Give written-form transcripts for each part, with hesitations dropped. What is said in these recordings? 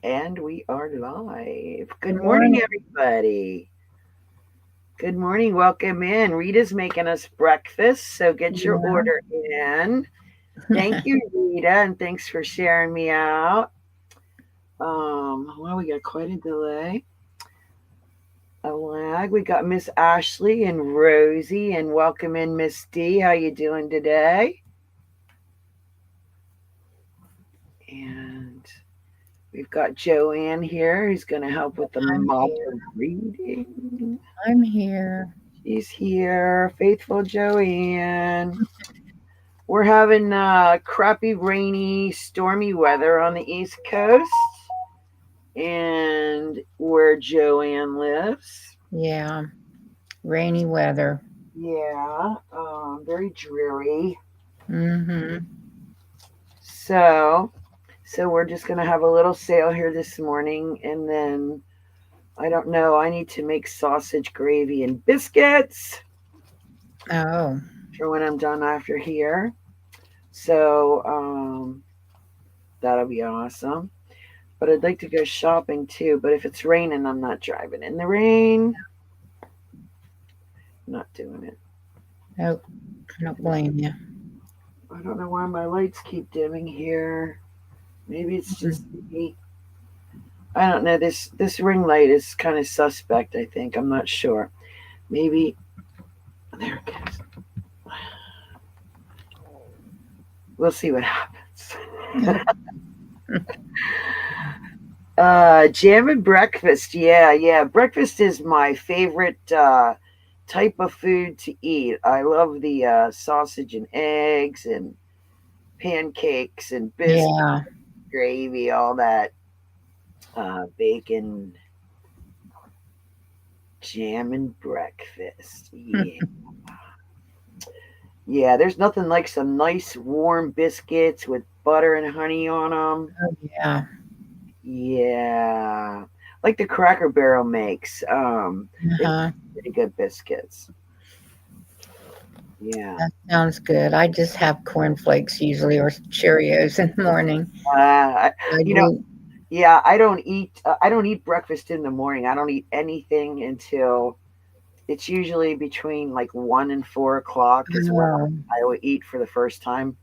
And we are live. Good Good morning, morning. everybody. Good morning. Welcome in. Rita's making us breakfast, so get your Yeah. order in. Thank you, Rita, and thanks for sharing me out. Well, we got quite a delay, a lag. We got Miss Ashley and Rosie, and welcome in Miss D. How you doing today? And we've got Joanne here who's going to help with the I'm model here. reading. I'm here. She's here, faithful Joanne. We're having crappy, rainy, stormy weather on the East Coast, and where Joanne lives. Yeah. Rainy weather. Yeah, very dreary. Mm-hmm. So, so we're just gonna have a little sale here this morning, and then I don't know. I need to make sausage gravy and biscuits Oh. for when I'm done after here. So that'll be awesome. But I'd like to go shopping too. But if it's raining, I'm not driving in the rain. Not doing it. Nope. I don't blame you. I don't know why my lights keep dimming here. Maybe it's just me. I don't know. This ring light is kind of suspect. I think I'm not sure. Maybe there it goes. We'll see what happens. Jam and breakfast. Yeah, yeah. Breakfast is my favorite type of food to eat. I love the sausage and eggs and pancakes and biscuits, Yeah. gravy, all that bacon, jam and breakfast. Yeah. Yeah, there's nothing like some nice warm biscuits with butter and honey on them. Yeah. Yeah. Like the Cracker Barrel makes. They Uh-huh. make pretty good biscuits. Yeah. That sounds good. I just have cornflakes usually or Cheerios in the morning. Uh, I you know, do. yeah, I don't eat breakfast in the morning. I don't eat anything until it's usually between like 1 and 4 o'clock is when Oh. I will eat for the first time.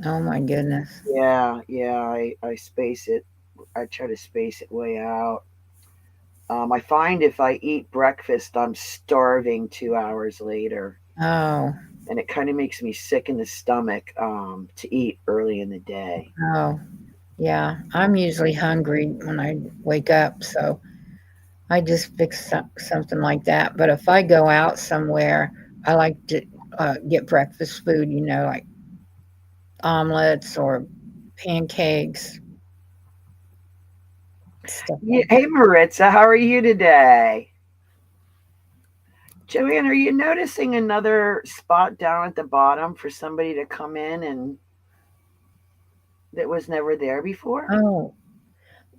Oh my goodness. Yeah, yeah, I space it. I try to space it way out. I find if I eat breakfast, I'm starving 2 hours later, Oh. and it kind of makes me sick in the stomach to eat early in the day. Oh. Yeah. I'm usually hungry when I wake up, so I just fix something like that. But if I go out somewhere, I like to get breakfast food, like omelets or pancakes, stuff Yeah, like hey, that. Maritza, how are you today? Joanne, are you noticing another spot down at the bottom for somebody to come in and that was never there before? Oh,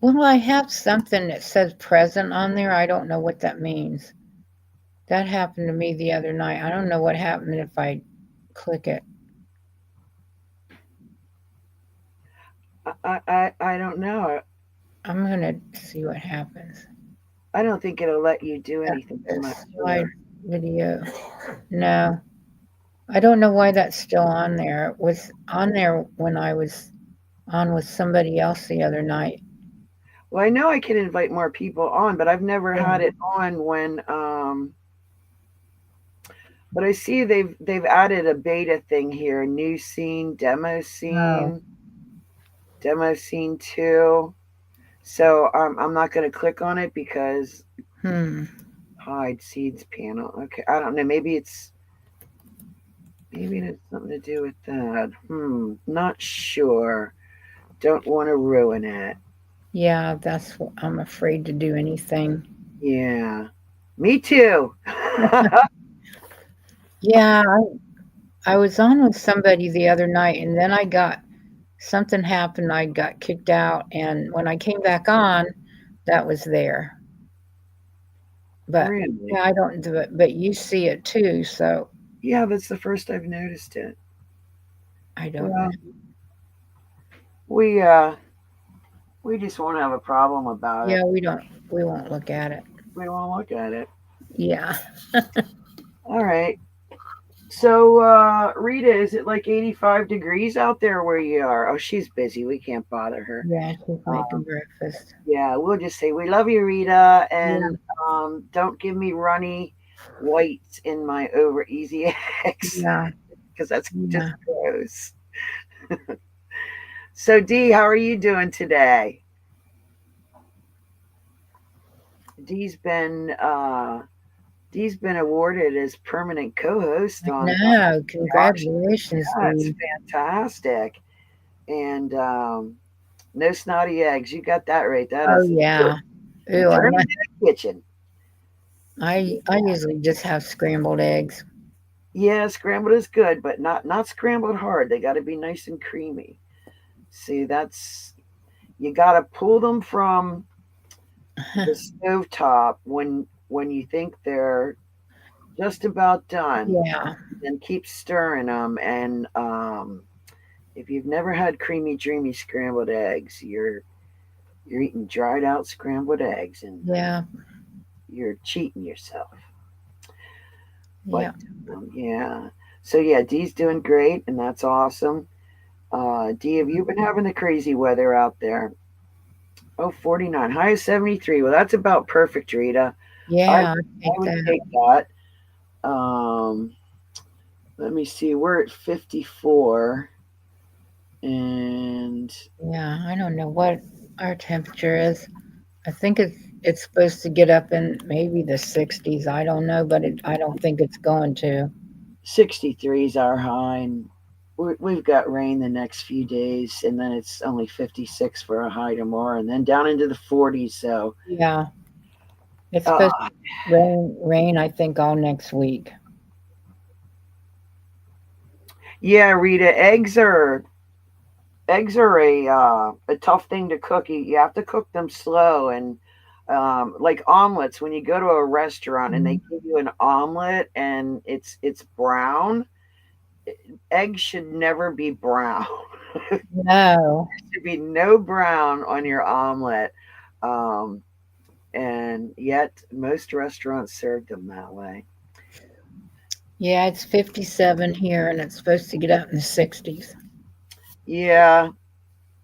well, I have something that says present on there. I don't know what that means. That happened to me the other night. I don't know what happened if I click it. I don't know. I'm going to see what happens. I don't think it'll let you do anything. I'm not Slide sure. video. No, I don't know why that's still on there. It was on there when I was on with somebody else the other night. Well, I know I can invite more people on, but I've never had it on when but I see they've added a beta thing here, new scene, Oh, demo scene 2. So I'm not going to click on it because hmm. hide seeds panel. Okay, I don't know. Maybe it has something to do with that. Not sure. Don't want to ruin it. Yeah, that's what I'm afraid to do anything. Yeah, me too. Yeah, I was on with somebody the other night and then I got something happened. I got kicked out. And when I came back on, that was there. But Really? yeah, I don't do it, but you see it too. So Yeah, that's the first I've noticed it. I don't know. Well, we We just won't have a problem about it. Yeah, we won't look at it. We won't look at it. Yeah. All right. So, Rita, is it like 85 degrees out there where you are? Oh, she's busy. We can't bother her. Yeah, she's making Um, breakfast. yeah, we'll just say we love you, Rita, Yeah. and don't give me runny whites in my over easy eggs Yeah. because that's just Yeah. gross. So, Dee, how are you doing today? Dee's been uh, Dee's been awarded as permanent co-host on No, Gosh. congratulations, That's Dee. fantastic. And no snotty eggs. You got that right. That Oh is yeah. Ooh, return to the kitchen. I usually just have scrambled eggs. Yeah, scrambled is good, but not scrambled hard. They got to be nice and creamy. See, that's you got to pull them from the stove top when you think they're just about done, Yeah. and keep stirring them. And if you've never had creamy, dreamy scrambled eggs, you're eating dried out scrambled eggs, and Yeah. you're cheating yourself. But Yeah. yeah, so yeah, Dee's doing great, and that's awesome. Dee, have you been having the crazy weather out there? Oh, 49, high of 73. Well, that's about perfect, Rita. I Yeah, I I think would that. take that. Um, Let me see. We're at 54, and Yeah, I don't know what our temperature is. I think it's supposed to get up in maybe the 60s. I don't know, but I don't think it's going to. 63 is our high, and we've got rain the next few days, and then it's only 56 for a high tomorrow, and then down into the 40s. So, Yeah, it's supposed uh, to rain, I think, all next week. yeah, Rita, eggs are a tough thing to cook. You have to cook them slow, and like omelets. When you go to a restaurant and they Mhm. give you an omelet and it's brown, eggs should never be brown. No. Should be no brown on your omelet. Um, and yet most restaurants serve them that way. Yeah, it's 57 here and it's supposed to get up in the 60s, Yeah,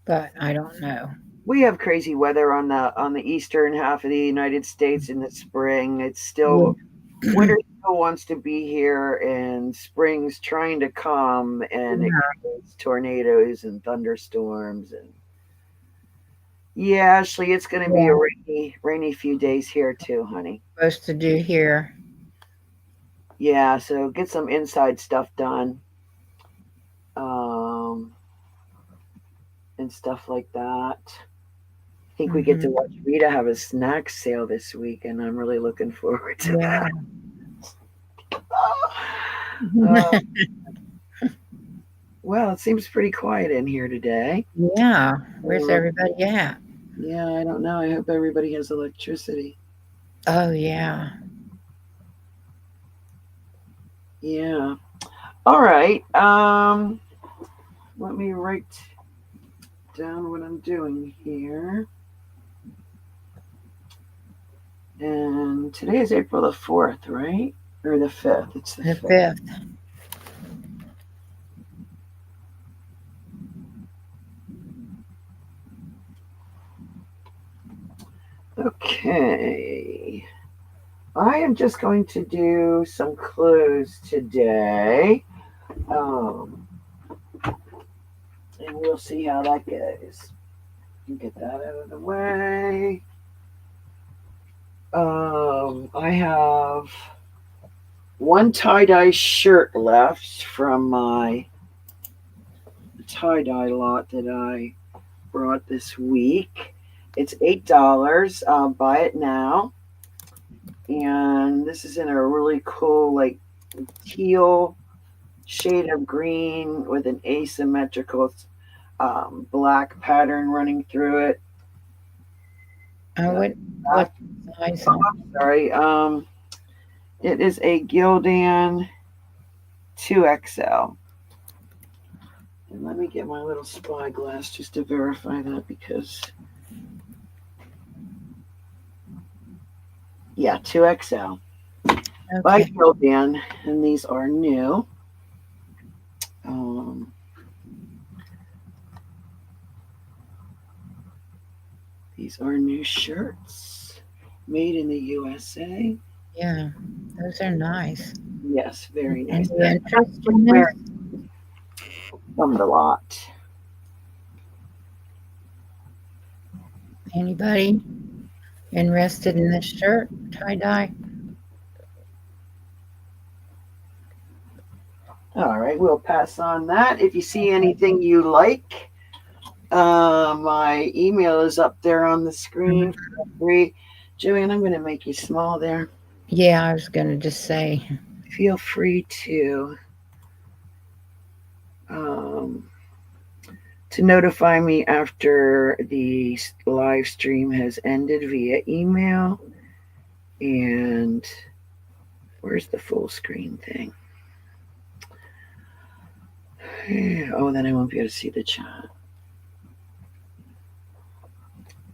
but I don't know. we have crazy weather on the eastern half of the United States in the spring. It's Yeah. still winter still wants to be here, and spring's trying to come, and it Yeah, creates tornadoes and thunderstorms. And yeah, Ashley, it's going to be a yeah, rainy few days here too, honey. supposed to do here. Yeah, so get some inside stuff done, um, and stuff like that. I think we get to Hmm. watch Rita have a snack sale this week, and I'm really looking forward to Yeah. that. Uh, well, it seems pretty quiet in here today. Yeah. Where's Uh, everybody at? yeah, I don't know. I hope everybody has electricity. Oh, yeah. Yeah. All right. Let me write down what I'm doing here. And today is April the 4th, right? Or the 5th. It's the The 5th. 5th. Okay. I am just going to do some clues today. Um, and we'll see how that goes. Get that out of the way. I have one tie-dye shirt left from my tie-dye lot that I brought this week. It's $8. Buy it now. And this is in a really cool, like, teal shade of green with an asymmetrical black pattern running through it. Oh, what size? Sorry. It is a Gildan 2XL. And let me get my little spyglass just to verify that, because Yeah, 2XL by Okay. Gildan, and these are new. Um, these are new shirts made in the USA. Yeah, those are nice. Yes, very nice. Any interest in this? Wear them a lot. Anybody interested in this shirt, tie dye? All right, we'll pass on that. If you see anything you like, my email is up there on the screen. Feel free. Joanne, I'm going to make you small there. Yeah, I was going to just say, Feel free um, to notify me after the live stream has ended via email. And where's the full screen thing? Oh, then I won't be able to see the chat.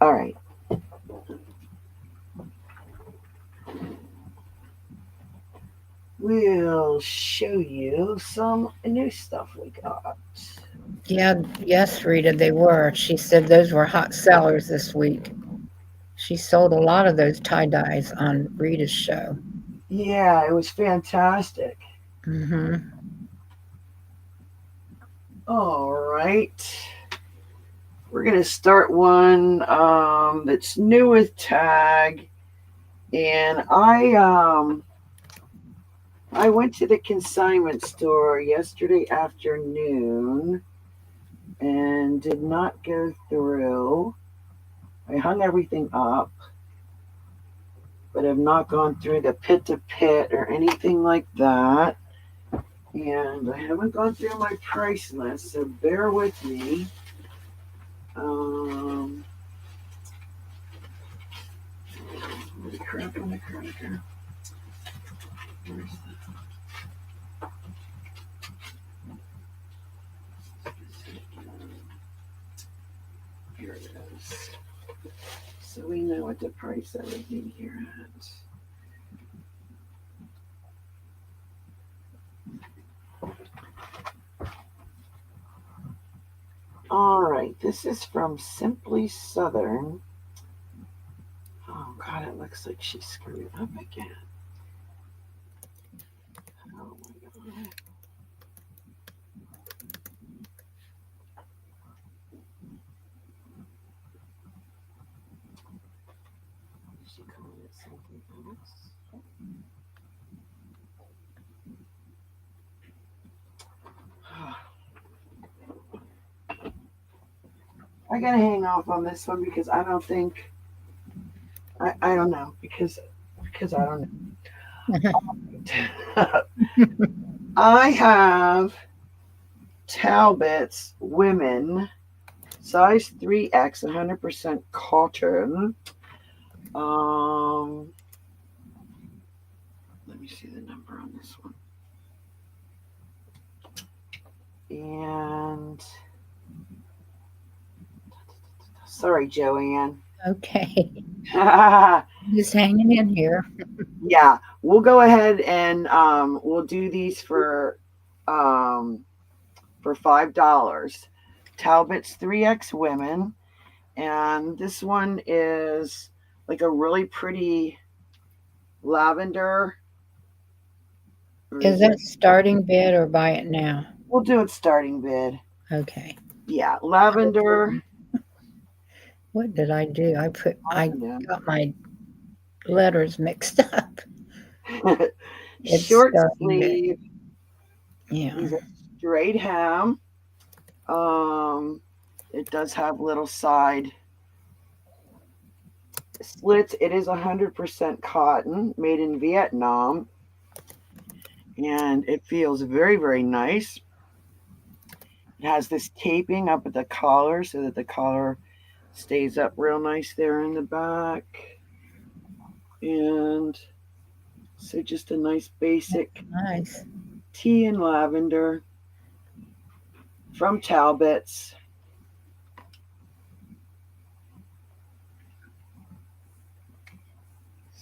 All right. We'll show you some new stuff we got. yeah, yes, Rita, they were. She said those were hot sellers this week. She sold a lot of those tie dyes on Rita's show. Yeah, it was fantastic. Mm-hmm. All right. We're going to start one that's new with tag. And I went to the consignment store yesterday afternoon and did not go through. I hung everything up, but have not gone through the pit to pit or anything like that. And I haven't gone through my price list, so bear with me. Holy crap on the cracker. Where's Here it is. So we know what to price everything here at. All right, this is from Simply Southern. Oh God, it looks like she screwed up again. Oh my God. Is she calling it something else? I gotta hang off on this one because I don't think I don't know because I don't know. I have Talbot's women size 3X 100% cotton. Let me see the number on this one. And sorry, Joanne. Okay. Yeah, Just hanging in here. we'll go ahead and we'll do these for $5. Talbot's 3X women, and this one is like a really pretty lavender. Is that starting bid or buy it now? We'll do it starting bid. Okay. Yeah, lavender. What did I do? I got my letters mixed up. It's Short starting bid. sleeve. Yeah. These are straight hem. It does have little side slits. It is 100% cotton, made in Vietnam, and it feels very, very nice. It has this taping up at the collar so that the collar stays up real nice there in the back. And so just a nice basic Nice. tea and lavender from Talbot's.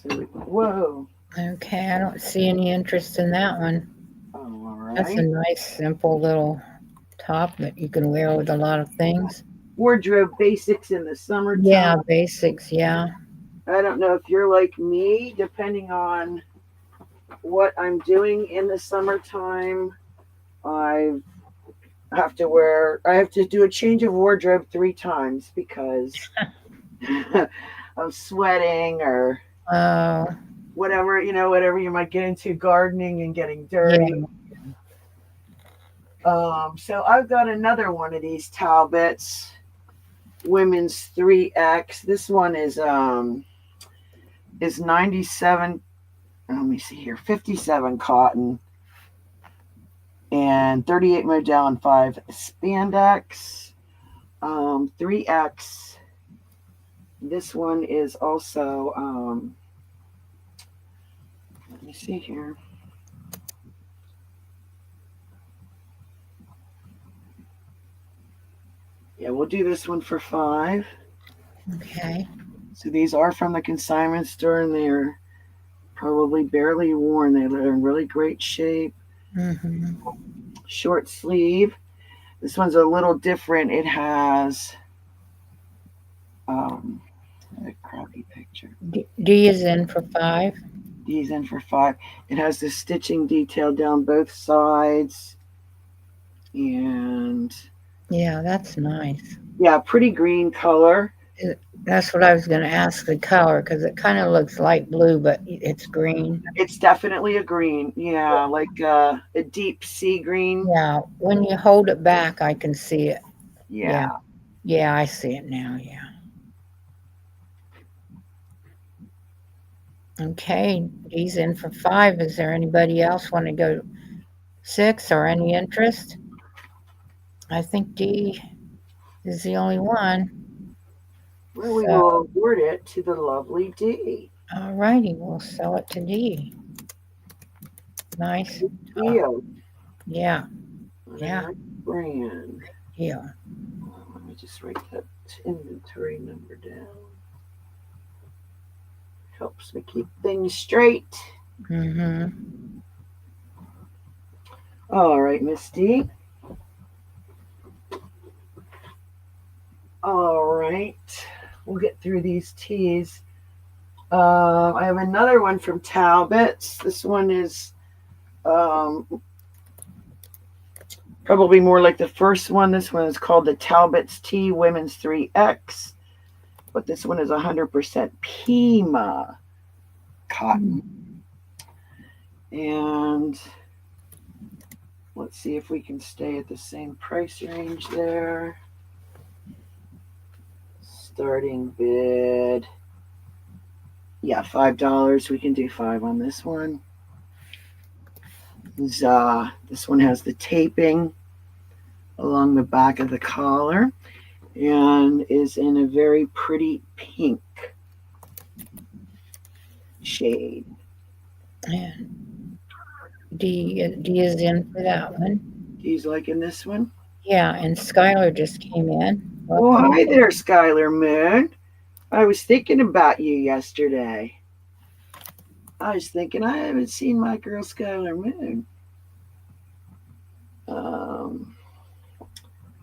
So, whoa. Okay, I don't see any interest in that one. Oh, all That's a right. nice, simple little top that you can wear with a lot of things. Wardrobe basics in the Yeah, summertime. basics. Yeah. I don't know if you're like me, depending on what I'm doing in the summertime. I I have to do a change of wardrobe 3 times because I'm sweating or Oh, whatever, whatever you might get into gardening and getting dirty. yeah. So I've got another one of these Talbots, women's 3X. This one is 97, let me see here, 57 cotton and 38 modal and 5 spandex. 3X. This one is also let me see here. Yeah, we'll do this one for 5. Okay. So these are from the consignment store and they're probably barely worn. They're in really great shape. Hmm. Short sleeve. This one's a little different. It has a crappy picture. D is in for 5. D's in for 5. It has the stitching detail down both sides. And Yeah, that's nice. yeah, pretty green color. That's what I was going to ask the color because it kind of looks light blue, but it's green. It's definitely a green. Yeah, like a deep sea green. Yeah, when you hold it back, I can see it. Yeah, Yeah. yeah, I see it now. Yeah. Okay, D's in for 5. Is there anybody else want to go 6 or any interest? I think D is the only one. Well, we So, will award it to the lovely D. all righty, we'll sell it to D. Nice. Deal. Yeah, yeah, Nice brand. yeah. Let me just write that inventory number down. Helps me keep things straight. Mm-hmm. All right, Miss D. All right. We'll get through these teas. I have another one from Talbot's. This one is probably more like the first one. This one is called the Talbot's Tea Women's 3X. But this one is 100% Pima cotton. And let's see if we can stay at the same price range there. Starting bid. Yeah, $5. We can do 5 on this one. This one has the taping along the back of the collar and is in a very pretty pink shade. And D is in for that one. Do you liking this one? Yeah, and Skylar just came in. Well, hi there, Skylar Moon. I was thinking about you yesterday. I was thinking I haven't seen my girl Skylar Moon.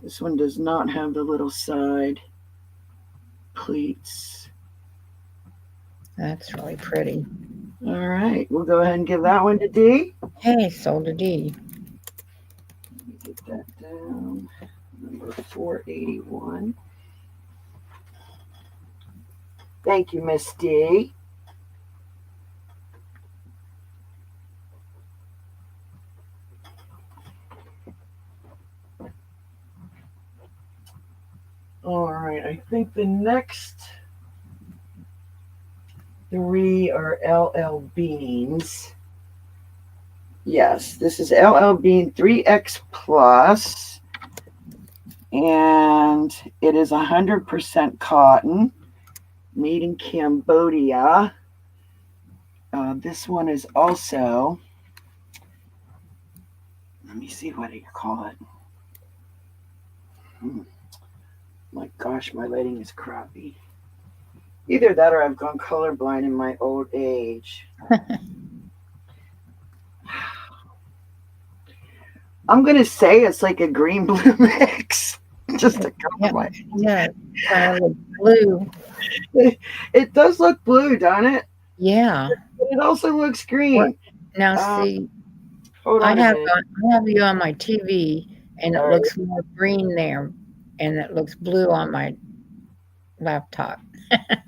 This one does not have the little side pleats. That's really pretty. All right, we'll go ahead and give that one to D. Hey, sold to D. Let me get that down. Number 481. Thank you, Miss D. All right, I think the next 3 are LL Beans. Yes, this is LL Bean 3X Plus, and it is 100% cotton, made in Cambodia. This one is also, let me see what you call it. My gosh, my lighting is crappy. Either that or I've gone colorblind in my old age. I'm gonna say it's like a green blue mix. Just a Yeah, colorblind. yeah, kind of looks blue. It does look blue, doesn't it? Yeah. But it also looks What green. now? Um, See, hold I on a have minute. I have you on my TV, and All it right. looks more green there, and it looks blue on my laptop. All right,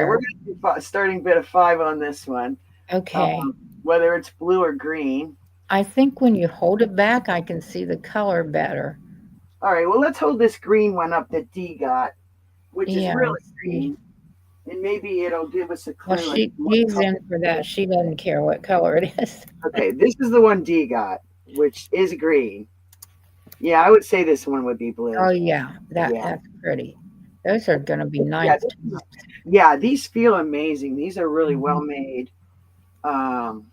we're There. going to do starting bid of 5 on this one, Okay. um, whether it's blue or green. I think when you hold it back, I can see the color better. All right, well, let's hold this green one up that D got, which is Yeah. really See. green, and maybe it'll give us a Well, clue like what she's color. in for that. She doesn't care what color it is. Okay, this is the one D got, which is green. Yeah, I would say this one would be blue. Oh yeah, Yeah. that's pretty. Those are gonna be Yeah, nice tops. yeah, these feel amazing. These are really Mhm. um,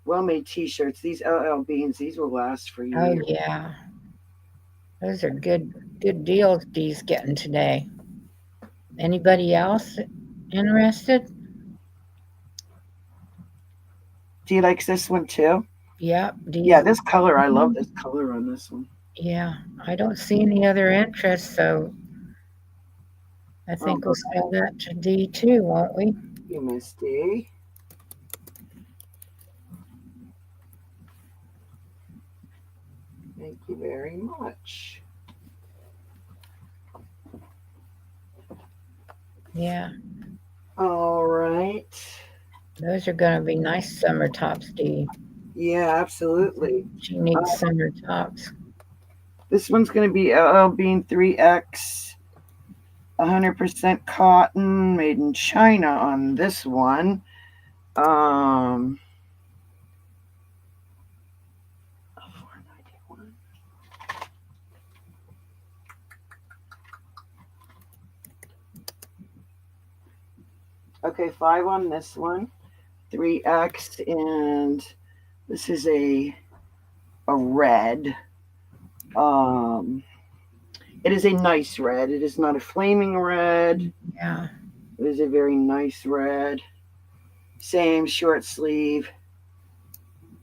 well made T-shirts. These LL Beans, these will last for Oh years. yeah, those are good deals Dee's getting today. Anybody else interested? Do you like this one too? Yep, Yeah, Dee's. this color, I love this color on this one. Yeah, I don't see any other interest, so I Oh, think we'll sell that to D too, won't we? you Misty. Thank you very much. Yeah, All right. those are gonna be nice summer tops, D. Yeah, absolutely. She needs Uh, summer tops. this one's going to be LL Bean 3X, 100% cotton, made in China on this one. Um, 491. Okay, 5 on this one, 3X, and this is a red. Um, it is a nice red. It is not a flaming red. Yeah. It is a very nice red. Same short sleeve.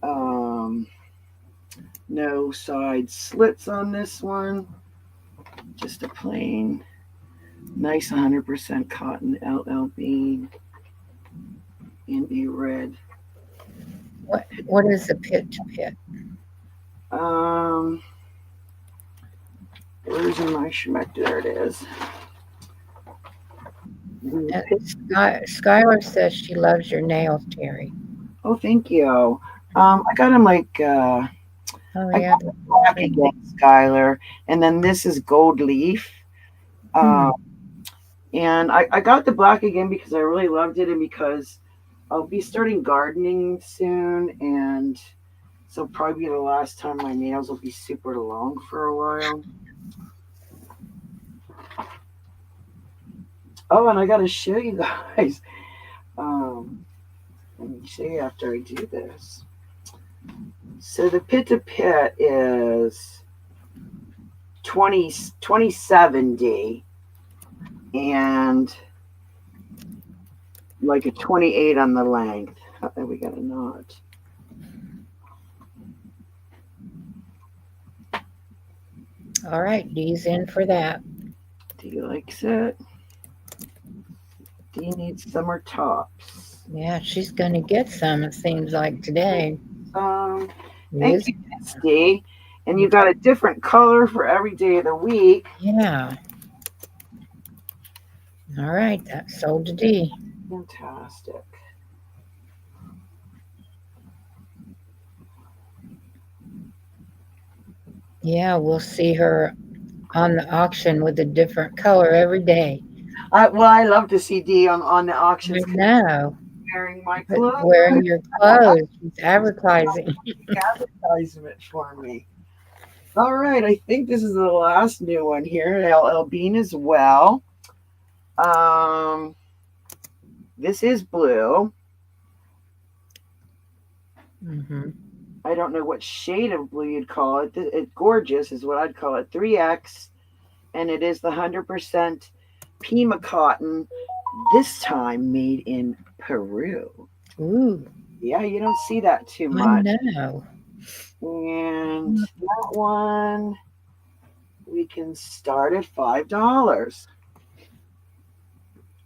Um, no side slits on this one. Just a plain, nice 100% cotton LL Bean in a red. What is the pit to pit? Um, where's my schmeck? There it is. Skylar says she loves your nails, Terry. Oh, thank you. I got them like Oh I yeah. got the black again, Skylar, and then this is gold leaf. Hmm. And I got the black again because I really loved it, and because I'll be starting gardening soon, and so probably the last time my nails will be super long for a while. Oh, and I got to show you guys. Let me see after I do this. So the pit to pit is 2070 and like a 28 on the length. Oh, we got a knot. All right, Dee's in for that. D likes it. D needs summer tops. Yeah, she's gonna get some, it seems like today. Thank you, D. And you got a different color for every day of the week. Yeah. All right, that's sold to D. Fantastic. Yeah, we'll see her on the auction with a different color every day. Well, I love to see D on the auctions. I know. Wearing my clothes. Wearing your clothes. She's advertising. Advertisement for me. All right, I think this is the last new one here. LL Bean as well. This is blue. Mm-hmm. I don't know what shade of blue you'd call it. It's gorgeous, is what I'd call it. 3X, and it is the 100% Pima cotton, this time made in Peru. Ooh, Yeah, you don't see that too I much. know. And that one, we can start at $5.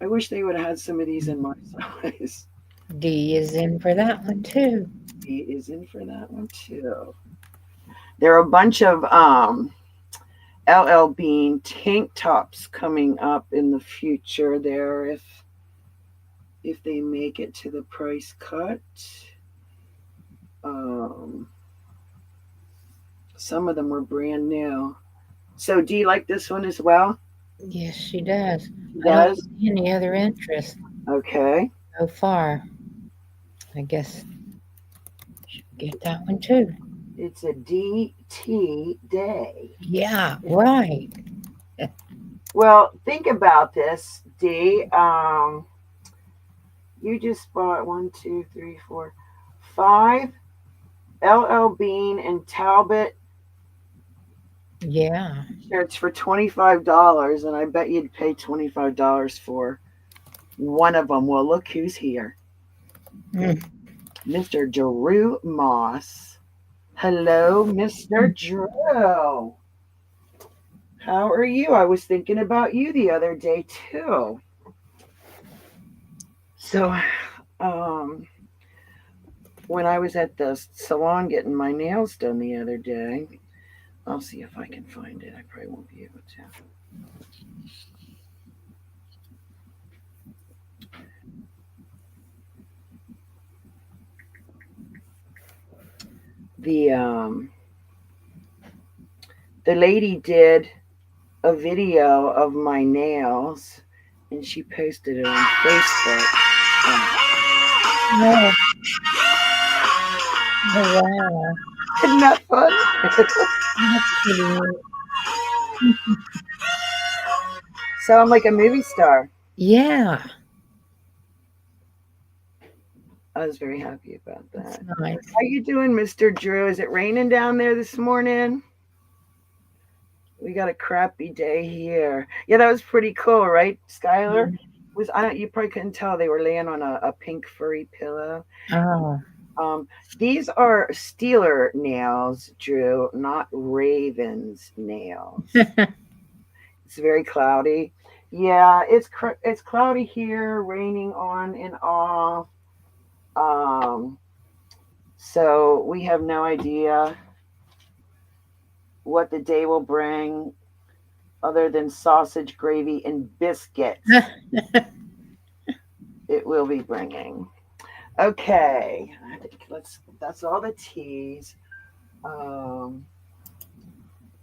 I wish they would have had some of these in my size. D is in for that one too. He is in for that one too. There are a bunch of LL Bean tank tops coming up in the future there if they make it to the price cut. Some of them were brand new. So do you like this one as well? Yes, she does. She I don't does? see any other interest Okay. so far. I guess she'll get that one too. It's a DT day. Yeah, right. Well, think about this, D. You just bought 5 LL Bean and Talbot Yeah. shirts for $25, and I bet you'd pay $25 for one of them. Well, look who's here. Mm. Mr. Drew Moss. Hello, Mr. Drew. How are you? I was thinking about you the other day too. So, when I was at the salon getting my nails done the other day, I'll see if I can find it. I probably won't be able to. The lady did a video of my nails, and she posted it on Facebook. Oh. Oh, wow. Isn't that fun? That's pretty neat. So I'm like a movie star. Yeah, I was very happy about that's that. nice. How you doing, Mr. Drew? Is it raining down there this morning? We got a crappy day here. Yeah, that was pretty cool, right, Skylar? Was I don't you probably couldn't tell they were laying on a pink furry pillow. Oh, These are Steeler nails, Drew, not Ravens nails. It's very cloudy. Yeah, it's cloudy here, raining on and off. So we have no idea what the day will bring other than sausage, gravy, and biscuits. It will be bringing. Okay, I think that's all the teas.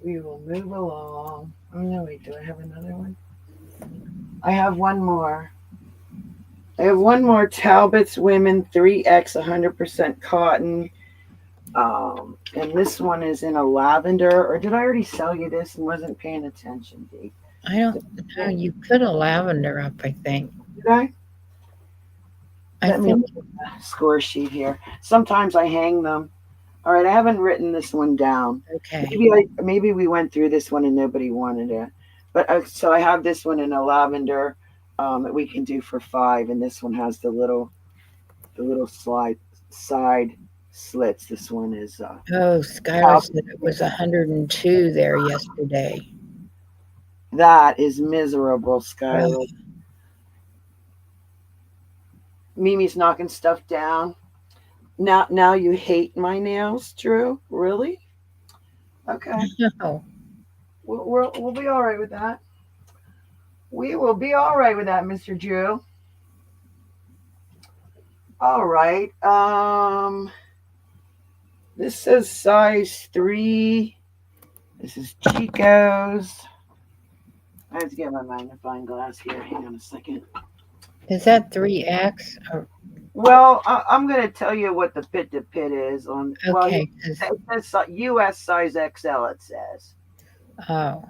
We will move along. Oh no, wait, do I have another one? I have one more. I have one more Talbot's Women 3X 100% cotton. And this one is in a lavender. Or did I already sell you this and wasn't paying attention, Dee? I don't know. You put a lavender up, I think. Did I? I Let me think. look at the score sheet here. Sometimes I hang them. All right, I haven't written this one down. Okay. Maybe we went through this one and nobody wanted it. But so I have this one in a lavender that we can do for $5, and this one has the little side slits. This one is Oh, Skylar said it was 102 there yesterday. that is miserable, Skylar. Mimi's knocking stuff down. Now you hate my nails, Drew? Really? Okay. No. We'll be all right with that. We will be all right with that, Mr. Drew. All right. This says size 3. This is Chico's. I have to get my magnifying glass here. Hang on a second. Is that 3X? Or, Well, I'm going to tell you what the pit to pit is on. okay. Well, it says U.S. size XL. It says. Oh.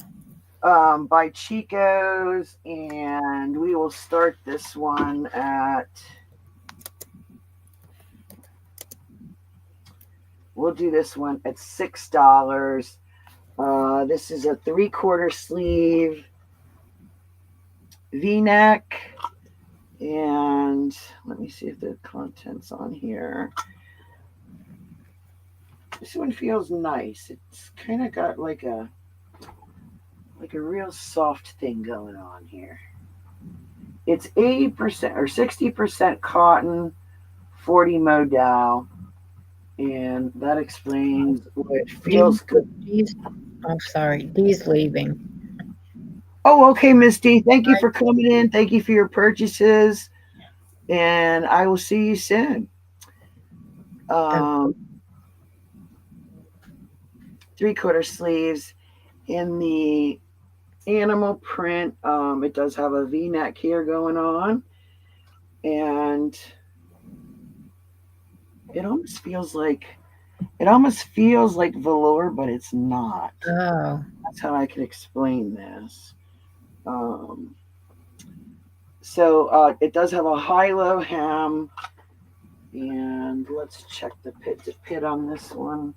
By Chico's, and we will start this one at. We'll do this one at $6. This is a 3/4 sleeve. V-neck. And let me see if the content's on here. This one feels nice. It's kind of got like a real soft thing going on here. It's 80% or 60% cotton, 40 modal, and that explains what feels good. I'm sorry, Dee's leaving. Oh, okay, Miss D. Thank you for coming in. Thank you for your purchases, and I will see you soon. 3/4 sleeves in the animal print. It does have a V-neck here going on, and it almost feels like velour, but it's not. Oh, That's how I can explain this. So it does have a high-low hem, and let's check the pit to pit on this one.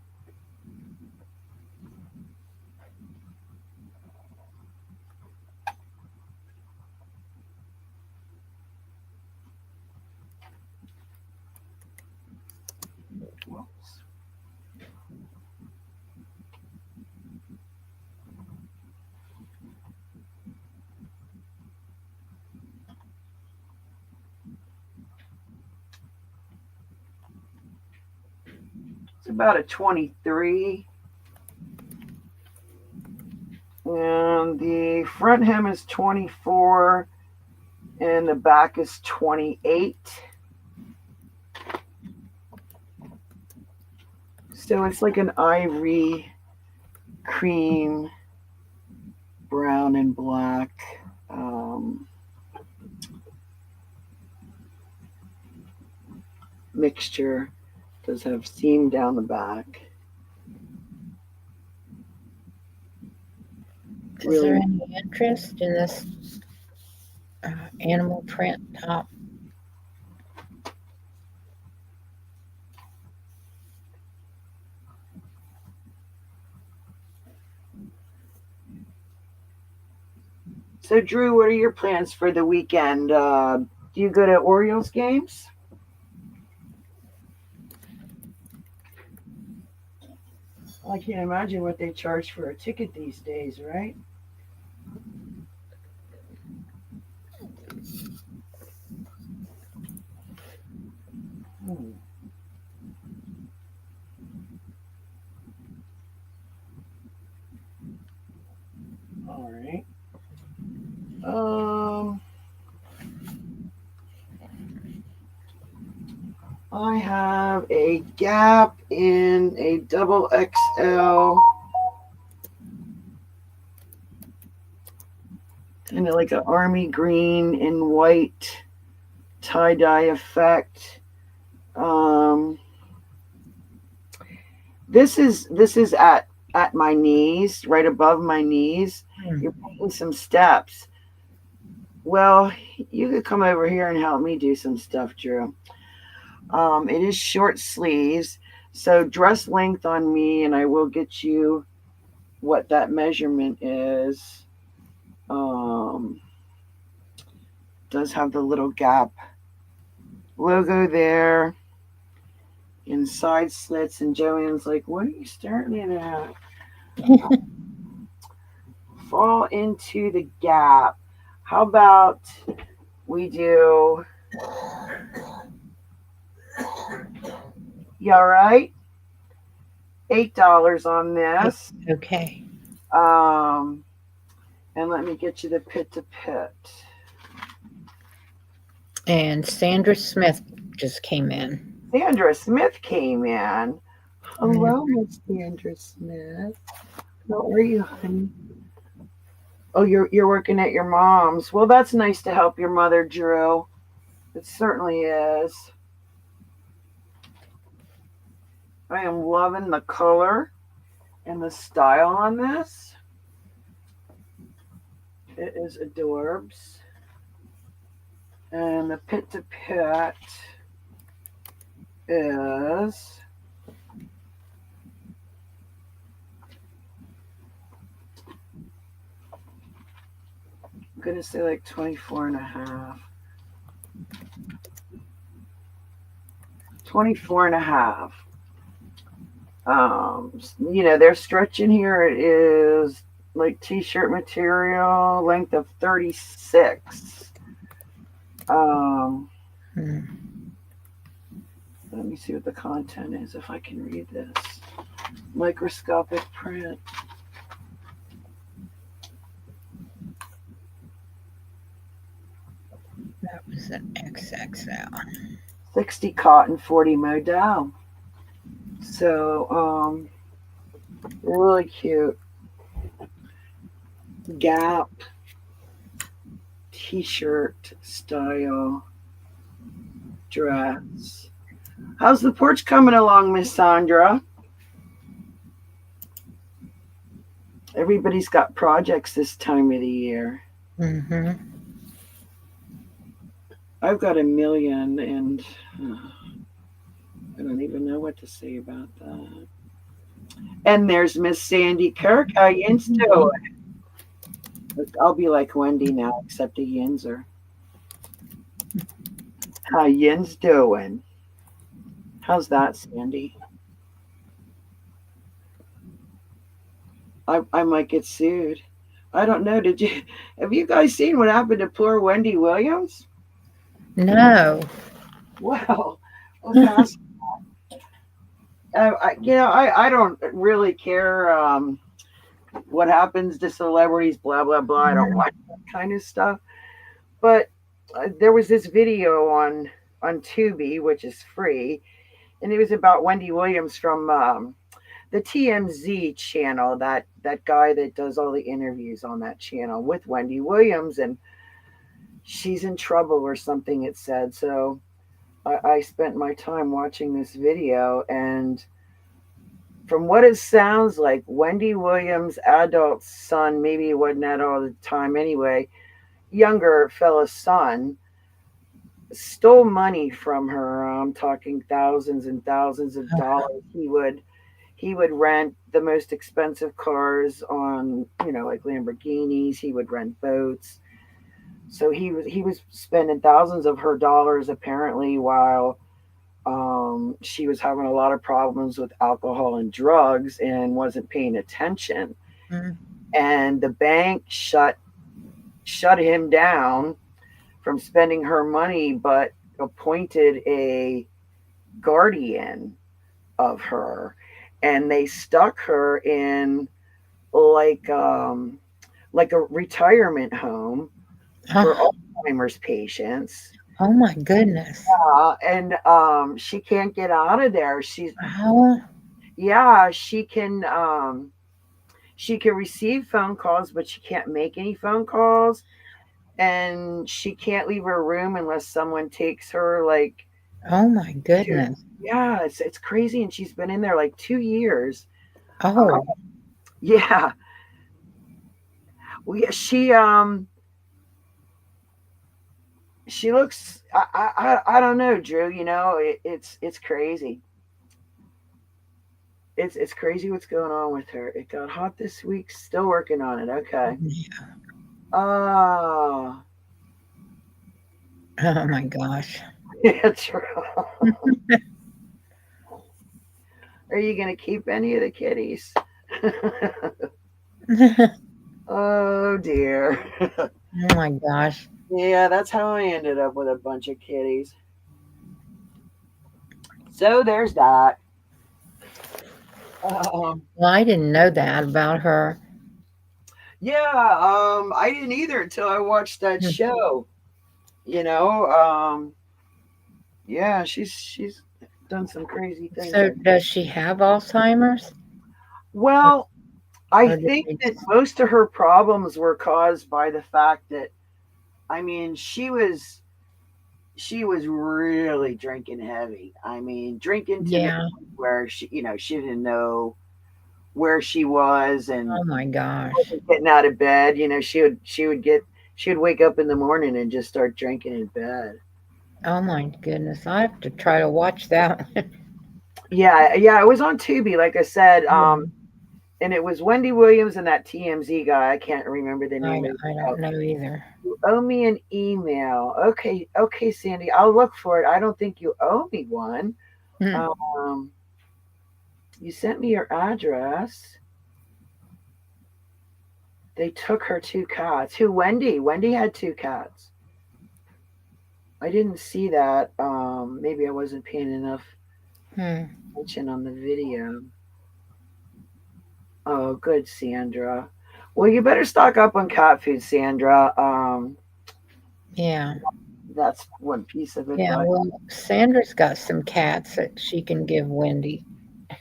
It's about a 23. And the front hem is 24 and the back is 28. So it's like an ivory, cream, brown, and black. Mixture. Does have seam down the back. Is there any interest in this animal print top? So, Drew, what are your plans for the weekend? Do you go to Orioles games? I can't imagine what they charge for a ticket these days, right? All right. I have a Gap in a double XL. Kind of like an army green and white tie-dye effect. This is at my knees, right above my knees. You're making some steps. Well, you could come over here and help me do some stuff, Drew. It is short sleeves, so dress length on me, and I will get you what that measurement is. Does have the little Gap logo there, inside slits, and Joanne's like, "What are you staring at?" Fall into the Gap. How about we do? You all right? $8 on this. Okay. And let me get you the pit to pit. And Sandra Smith just came in. Sandra Smith came in. Hello, Miss Sandra Smith. How are you, honey? Oh, you're working at your mom's. Well, that's nice to help your mother, Drew. It certainly is. I am loving the color and the style on this. It is adorbs. And the pit to pit is going to say like 24 and a half. 24 and a half. Their stretch in here is like t-shirt material, length of 36. Hmm. Let me see what the content is if I can read this. Microscopic print. That was an XXL. 60 cotton, 40 modal. So, really cute. Gap t-shirt style dress. How's the porch coming along, Miss Sandra? Everybody's got projects this time of the year. Mm-hmm. I've got a million, and I don't even know what to say about that. And there's Miss Sandy Kirk. How yin's doing? I'll be like Wendy now, except a yinzer. How yin's doing? How's that, Sandy? I might get sued. I don't know. Have you guys seen what happened to poor Wendy Williams? No. Well, past, I don't really care what happens to celebrities, blah blah blah. I don't watch that kind of stuff. But there was this video on Tubi, which is free, and it was about Wendy Williams from the TMZ channel. That guy that does all the interviews on that channel with Wendy Williams, and she's in trouble or something. It said so. I spent my time watching this video, and from what it sounds like, Wendy Williams' adult son, maybe it wasn't that all the time anyway, younger fella's son, stole money from her. I'm talking thousands and thousands of dollars. He would rent the most expensive cars on, like Lamborghinis. He would rent boats. So he was spending thousands of her dollars apparently while she was having a lot of problems with alcohol and drugs and wasn't paying attention. Mm. And the bank shut him down from spending her money, but appointed a guardian of her, and they stuck her in like a retirement home for Alzheimer's patients. Oh my goodness. And she can't get out of there. She can receive phone calls, but she can't make any phone calls, and she can't leave her room unless someone takes her. Like, oh my goodness. It's crazy, and she's been in there like 2 years. Oh, yeah. She looks. I don't know, Drew. It's crazy. It's crazy what's going on with her. It got hot this week. Still working on it. Okay. yeah. Oh. Oh my gosh. Yeah, true. Are you gonna keep any of the kitties? Oh dear. Oh my gosh. Yeah, that's how I ended up with a bunch of kitties. So there's that. Well, I didn't know that about her. Yeah, I didn't either until I watched that show. Yeah, she's done some crazy things. So does she have Alzheimer's? Well, I think that most of her problems were caused by the fact that, I mean, she was really drinking heavy. I mean, drinking to the point where she didn't know where she was, and oh my gosh, getting out of bed. She would wake up in the morning and just start drinking in bed. Oh my goodness, I have to try to watch that. Yeah, it was on Tubi, like I said. And it was Wendy Williams and that TMZ guy. I can't remember the name. I don't know either. You owe me an email. Okay, okay, Sandy. I'll look for it. I don't think you owe me one. Hmm. Um, you sent me your address. They took her two cats. Who? Wendy. Wendy had two cats. I didn't see that. Maybe I wasn't paying enough Hmm. attention on the video. Oh, good, Sandra. Well, you better stock up on cat food, Sandra. Yeah. That's one piece of Yeah. advice. Well, Sandra's got some cats that she can give Wendy.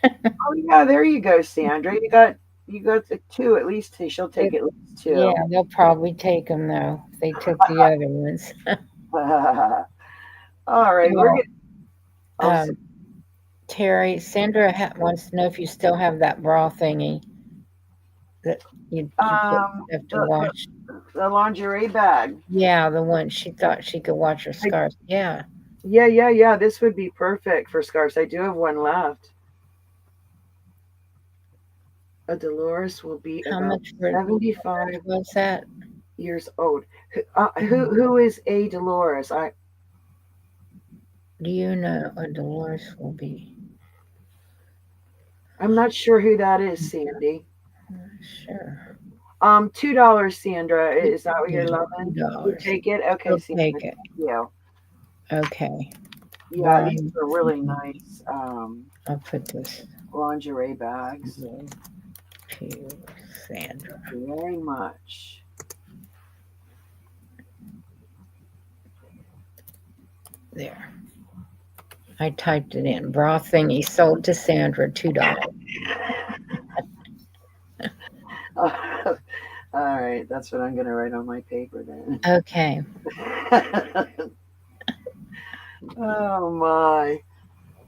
Oh yeah, there you go, Sandra. You got the two at least two. She'll take It, at least yeah, two. they'll probably take them though. If they took the other ones. All right, we're Well, gonna. Oh, um, Terry, Sandra wants to know if you still have that bra thingy that you have to the, the wash. the lingerie bag. Yeah, the one she thought she could watch her I, scars. Yeah. yeah, yeah, yeah. This would be perfect for scarves. I do have one left. A Dolores will be How about much 75 was that? years old. Who is a Dolores? Do you know a Dolores will be? I'm not sure who that is, Sandy. Sure. $2, Sandra. Is that what you're Yeah, loving? You $2. take it? Okay, We'll Sandra. take Thank it. you. Okay. Yeah, these Brian, are really nice I'll put this lingerie bags. to Sandra. Thank you very much. There. I typed it in. Bra thingy sold to Sandra, $2. All right, that's what I'm going to write on my paper then. Okay. Oh my.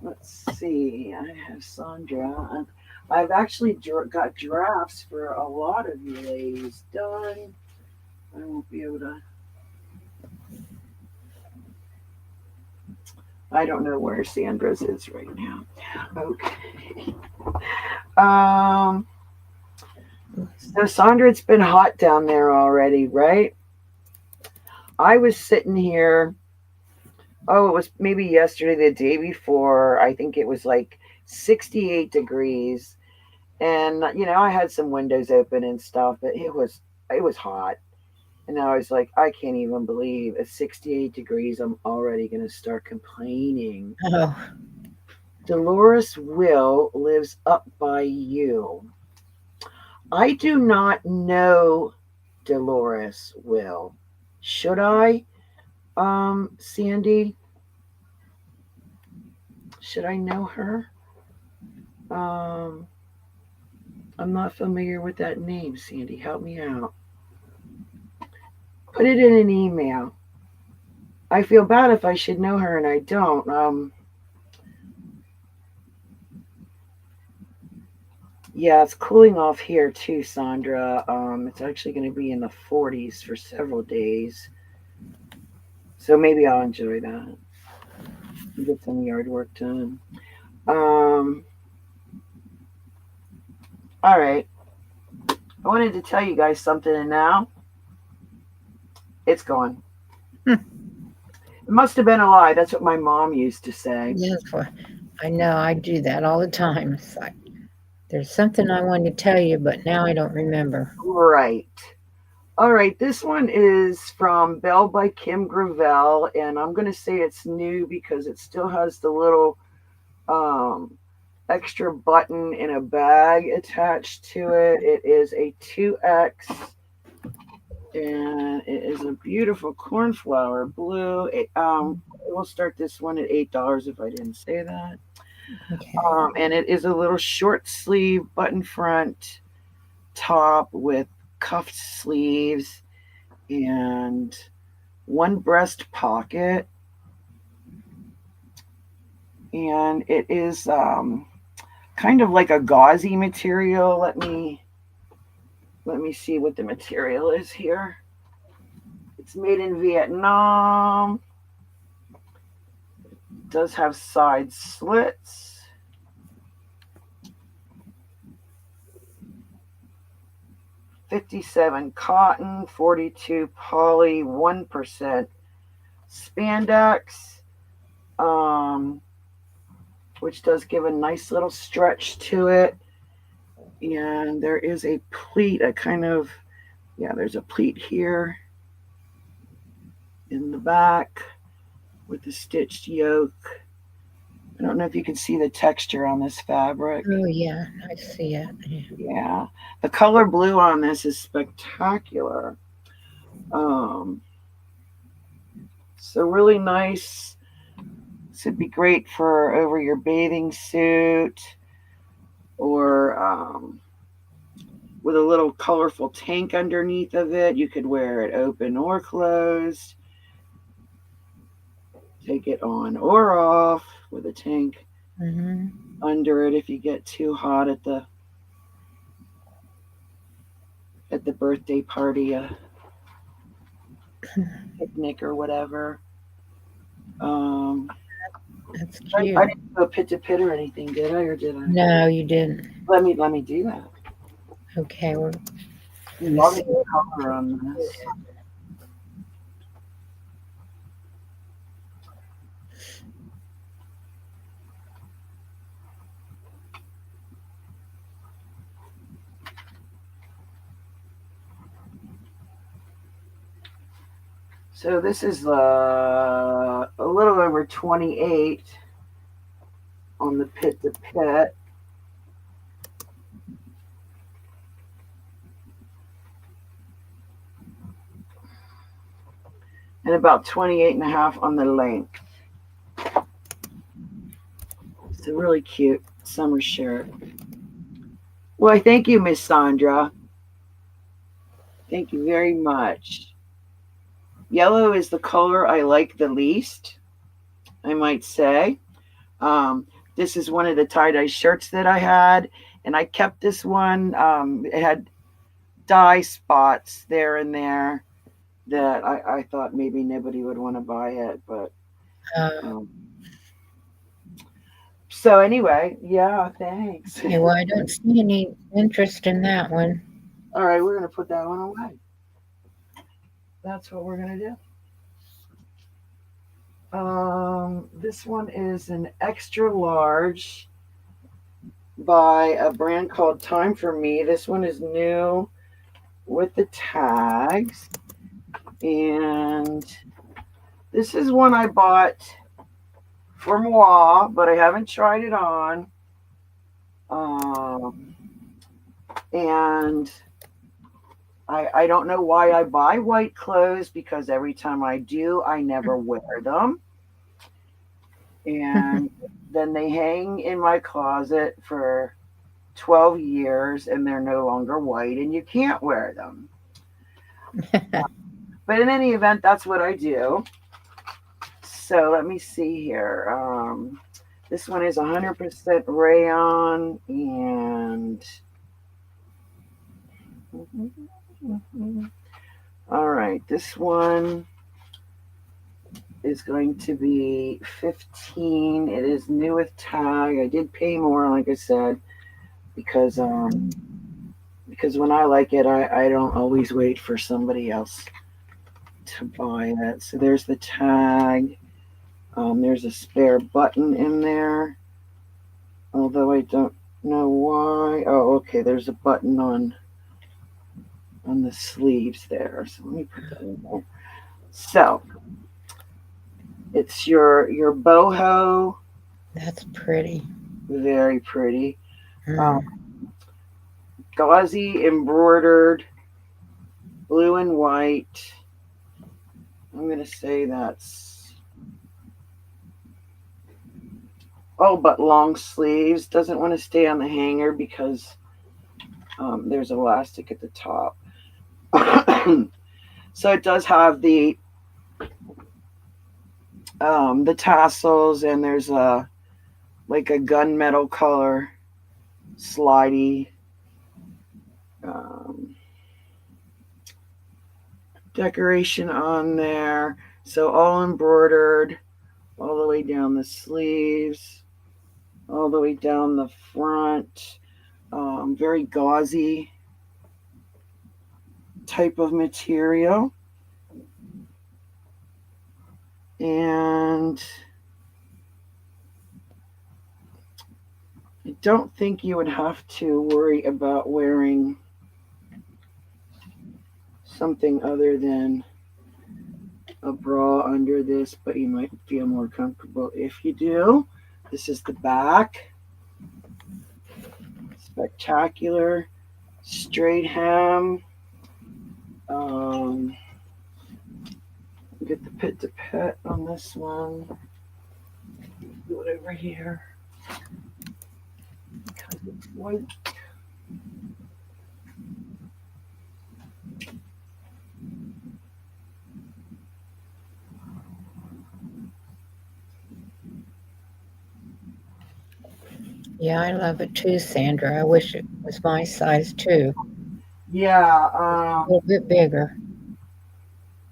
Let's see. I have Sandra. And I've actually got drafts for a lot of you ladies done. I won't be able to. I don't know where Sandra's is right now. Okay. Um. So Sandra, it's been hot down there already, right? I was sitting here. Oh, it was maybe yesterday, the day before. I think it was like 68 degrees, and I had some windows open and stuff, but it was hot. And I was like, I can't even believe at 68 degrees, I'm already going to start complaining. Oh, Dolores Will lives up by you. I do not know Dolores Will. Should I, Sandy? Should I know her? Um, I'm not familiar with that name, Sandy. Help me out. Put it in an email. I feel bad if I should know her and I don't. Yeah, it's cooling off here too, Sandra. It's actually going to be in the 40s for several days. So maybe I'll enjoy that. Get some yard work done. All right. I wanted to tell you guys something, and now it's gone. It must have been a lie. That's what my mom used to say. that's what I know. I do that all the time. It's like there's something I wanted to tell you, but now I don't remember. Right. All right. This one is from Belle by Kim Gravel, and I'm going to say it's new because it still has the little um, extra button in a bag attached to it. It is a 2X, and it is a beautiful cornflower blue. We'll start this one at $8 if I didn't say that. Okay. And it is a little short sleeve button front top with cuffed sleeves and one breast pocket. And it is kind of like a gauzy material. Let me see what the material is here. It's made in Vietnam. It does have side slits. 57 cotton, 42 poly, 1% spandex, which does give a nice little stretch to it. And there is a pleat, there's a pleat here in the back with the stitched yoke. I don't know if you can see the texture on this fabric. Oh, yeah, I see it. Yeah. The color blue on this is spectacular. So really nice. This would be great for over your bathing suit, or with a little colorful tank underneath of it. You could wear it open or closed. Take it on or off with a tank under it if you get too hot at the birthday party, picnic or whatever. That's cute. I didn't go pit to pit or anything, did I? Or did I? No, you didn't. Let me do that. Okay, we're Love the color on this. So this is a little over 28 on the pit to pit. And about 28 and a half on the length. It's a really cute summer shirt. Well, thank you, Miss Sandra. Thank you very much. Yellow is the color I like the least, I might say. This is one of the tie-dye shirts that I had, and I kept this one. It had dye spots there and there that I thought maybe nobody would want to buy it, but so anyway, yeah, thanks. Okay, well, I don't see any interest in that one. All right, we're gonna put that one away. That's what we're gonna do. This one is an extra large by a brand called Time for Me. This one is new with the tags, and this is one I bought for moi, but I haven't tried it on. And I don't know why I buy white clothes, because every time I do, I never wear them. And then they hang in my closet for 12 years and they're no longer white and you can't wear them. But in any event, that's what I do. So let me see here. This one is 100% rayon, and all right, this one is going to be 15. It is new with tag. I did pay more, like I said, because when I like it, I don't always wait for somebody else to buy it. So there's the tag. There's a spare button in there, although I don't know why. Oh, okay, there's a button on the sleeves there. So let me put that in there. So it's your boho. That's pretty. Very pretty. Gauzy embroidered blue and white. I'm going to say that's but long sleeves. Doesn't want to stay on the hanger because there's elastic at the top. So it does have the tassels, and there's like a gunmetal color slidey decoration on there. So all embroidered all the way down the sleeves, all the way down the front. Very gauzy. type of material. And I don't think you would have to worry about wearing something other than a bra under this, but you might feel more comfortable if you do. This is the back. Spectacular. Straight hem. Get the pit to pit on this one. Do it over here. Because it's white. Yeah, I love it too, Sandra. I wish it was my size too. Yeah, A little bit bigger.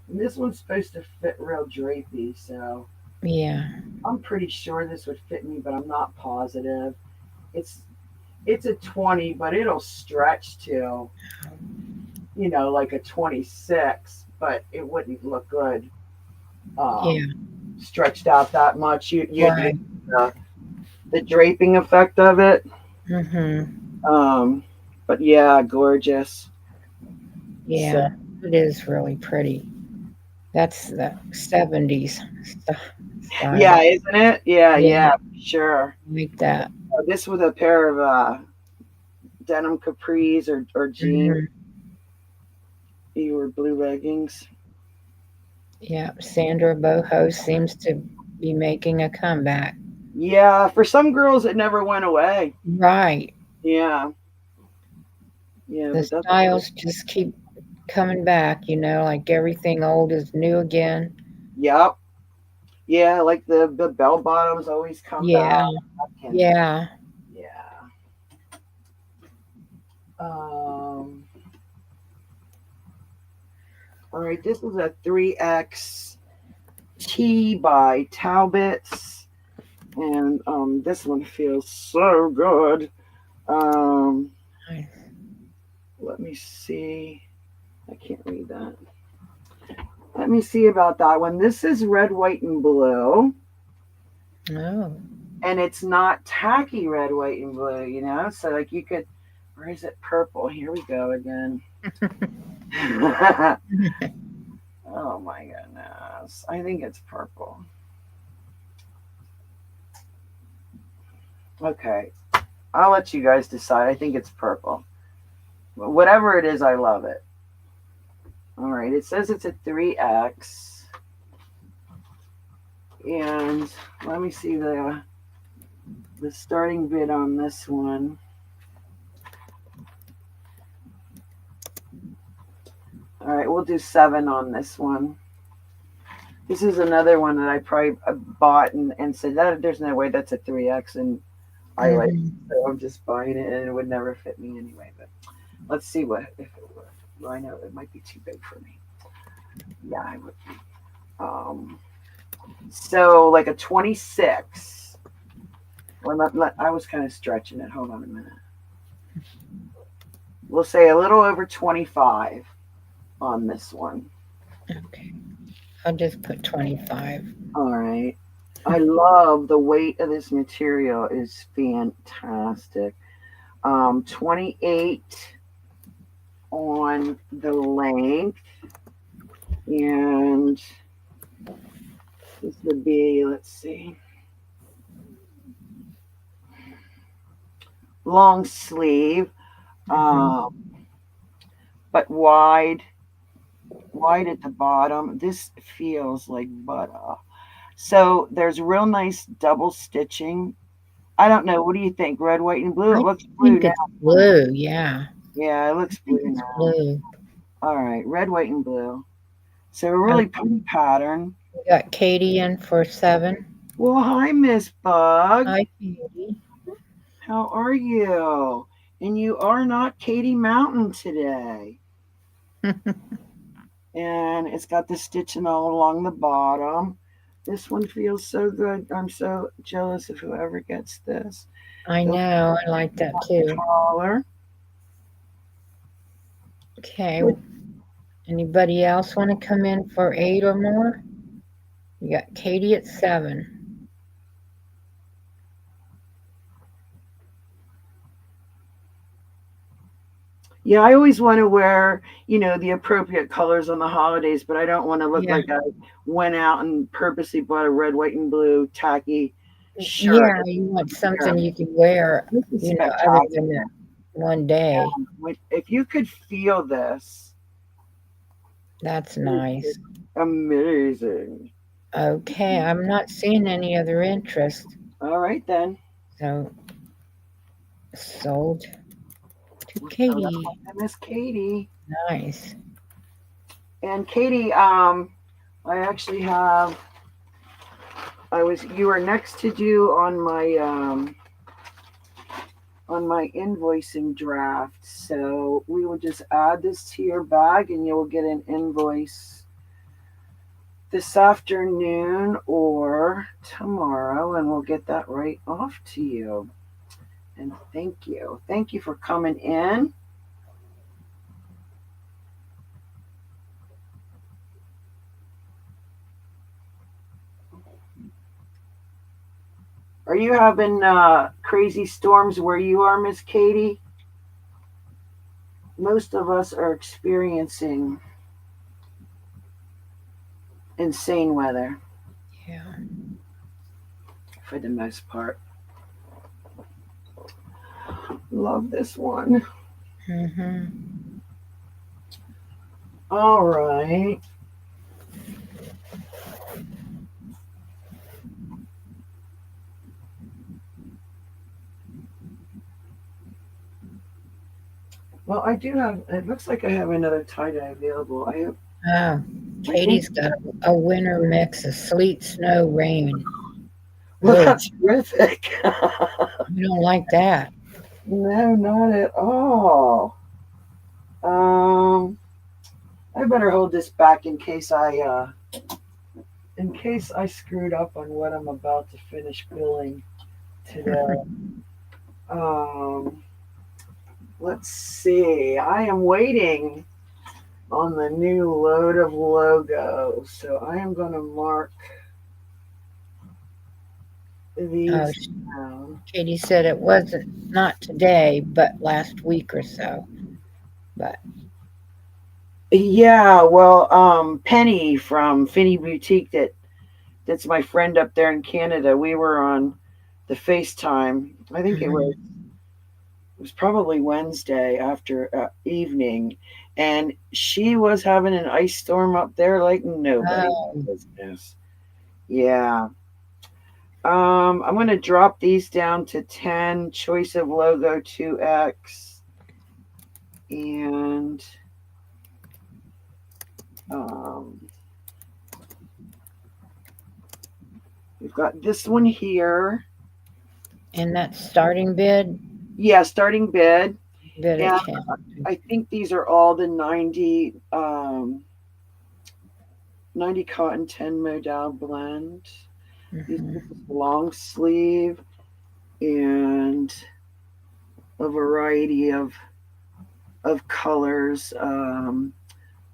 this one's supposed to fit real drapey, so Yeah. I'm pretty sure this would fit me, but I'm not positive. It's it's a 20, but it'll stretch to, like a 26, but it wouldn't look good Yeah. stretched out that much. You'd Right. the draping effect of it. Mm-hmm. But yeah, gorgeous. So, Yeah. It is really pretty. That's the 70s yeah, style. isn't it? Yeah, Yeah, yeah, sure. I like that. This with a pair of denim capris or jeans, Hmm. or blue leggings. Yeah, Sandra Boho seems to be making a comeback. Yeah, for some girls it never went away. Right. Yeah, yeah, The but that's styles just keep coming back, like everything old is new again. yep. Yeah, like the bell bottoms always come back. Yeah. And Yeah. yeah. Um, all right, this is a 3X T by Talbots. And this one feels so good. Um, Nice. let me see. I can't read that. Let me see about that one. This is red, white, and blue. Oh. And it's not tacky red, white, and blue. So like you could, or is it purple? Here we go again. Oh my goodness. I think it's purple. Okay. I'll let you guys decide. I think it's purple. But whatever it is, I love it. All right. It says it's a 3X. And let me see the starting bid on this one. All right, we'll do 7 on this one. This is another one that I probably bought and said that there's no way that's a 3X, and I like it, so I'm just buying it, and it would never fit me anyway. But let's see what if it would. Well, I know it might be too big for me. Yeah, I would. So like a 26. Well, I was kind of stretching it. Hold on a minute. We'll say a little over 25 on this one. Okay. I'll just put 25. All right. I love the weight of this material is fantastic. 28 on the length, and this would be, let's see, long sleeve, but wide at the bottom. This feels like butter. So there's real nice double stitching. I don't know. What do you think? Red, white, and blue? It I looks blue think now. it's blue. Yeah. Yeah, it looks I think blue it's now. blue. All right, red, white, and blue. So a really pretty pattern. We got Katie in for 7. Well, hi, Miss Bug. Hi, Katie. How are you? And you are not Katie Mountain today. And it's got the stitching all along the bottom. This one feels so good. I'm so jealous of whoever gets this. I know. I like that too. Collar. Okay. Anybody else want to come in for 8 or more? You got Katie at 7. Yeah, I always want to wear, the appropriate colors on the holidays, but I don't want to look Yeah. like I went out and purposely bought a red, white, and blue tacky shirt. Yeah, you want something you can wear, This is other spectacular. than that one day. If you could feel this, That's it's nice. amazing. Okay, I'm not seeing any other interest. All right, then. So, sold to We'll throw that Katie. one to Miss Katie. Nice. And Katie, I actually have. You were next to do on my invoicing draft. So we will just add this to your bag, and you'll get an invoice this afternoon or tomorrow, and we'll get that right off to you. And thank you. Thank you for coming in. Are you having crazy storms where you are, Miss Katie? Most of us are experiencing insane weather Yeah. for the most part. Love this one. Mm-hmm. All right. Well, I do have. It looks like I have another tie dye available. I have. Oh, Katie's got a winter mix of sleet, snow, rain. Well, Ugh, that's terrific. you don't like that. No, not at all. Um, I better hold this back in case I screwed up on what I'm about to finish billing today. Um, let's see. I am waiting on the new load of logos, so I am going to mark these Oh, down. Katie said it wasn't not today, but last week or so. But Yeah, well, Penny from Finney Boutique, that's my friend up there in Canada. We were on the FaceTime. I think it was probably Wednesday after evening, and she was having an ice storm up there like nobody's business. Yeah. I'm gonna drop these down to 10. Choice of logo 2x, and um, we've got this one here. and that starting bid, Yeah, starting bid. bid And at 10. I think these are all the 90 cotton 10 modal blend. These Mm-hmm. are long sleeve and a variety of colors,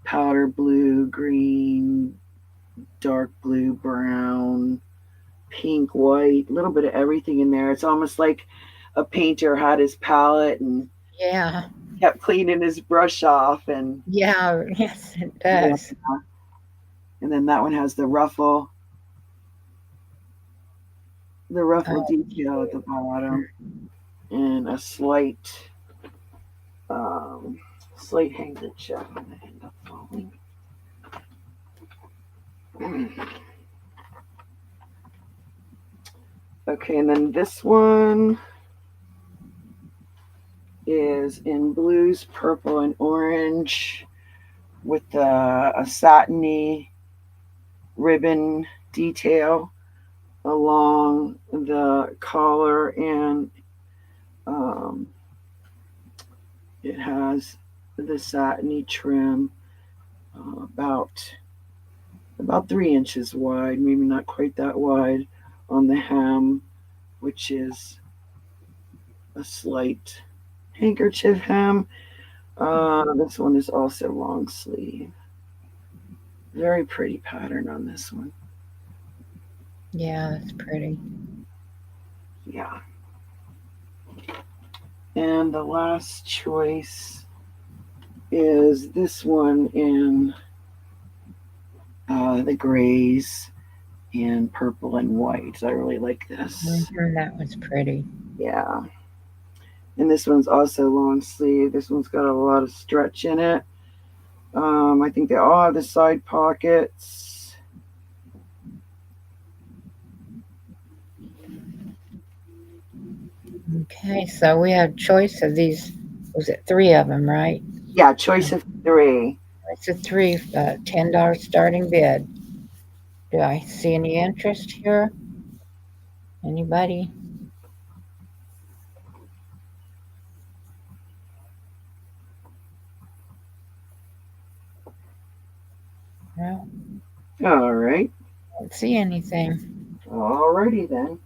powder blue, green, dark blue, brown, pink, white, a little bit of everything in there. It's almost like a painter had his palette and Yeah, kept cleaning his brush off, and yeah, yes, it yeah. does. And then that one has the ruffle detail at the bottom, and a slight handkerchief on the end of falling. Okay, and then this one is in blues, purple, and orange with a satiny ribbon detail along the collar, and it has the satiny trim, about 3 inches wide, maybe not quite that wide on the hem, which is a slight handkerchief hem. This one is also long sleeve. Very pretty pattern on this one. Yeah, that's pretty. Yeah. And the last choice is this one in the grays and purple and white. I really like this. That one's pretty. Yeah. And this one's also long sleeve. This one's got a lot of stretch in it. I think they all have the side pockets. Okay, so we have choice of these. Was it 3 of them, right? Yeah, choice of 3. It's a 3, $10 starting bid. Do I see any interest here? Anybody? No, All right. don't see anything. All righty then.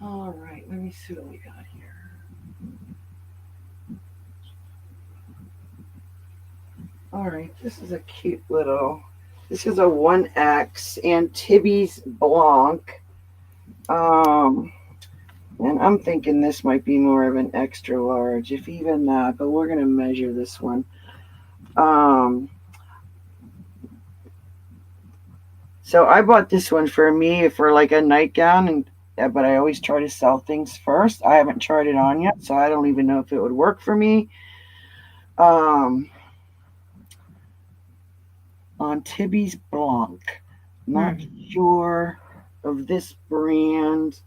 All right, let me see what we got here. All right, this is a cute little. This is a 1X Antibes Blanc. And I'm thinking this might be more of an extra large, if even that, but we're going to measure this one. So I bought this one for me for like a nightgown, but I always try to sell things first. I haven't tried it on yet, so I don't even know if it would work for me. Antibes Blanc. Not sure of this brand,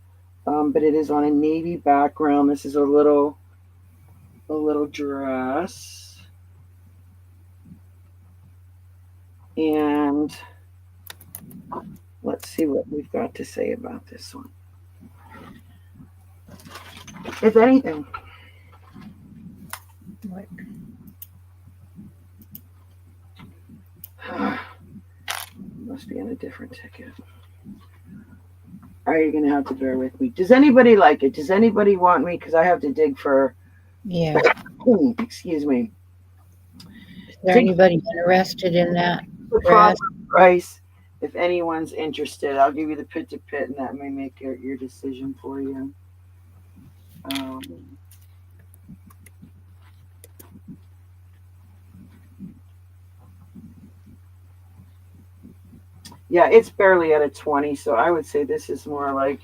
but it is on a navy background. This is a little dress, and let's see what we've got to say about this one. If anything. What? Must be on a different ticket. All right, you're going to have to bear with me. Does anybody like it? Does anybody want me? Because I have to dig for. Yeah. Excuse me. Is there anybody interested in that? Price. If anyone's interested, I'll give you the pit to pit, and that may make your decision for you. Yeah, it's barely at a 20, so I would say this is more like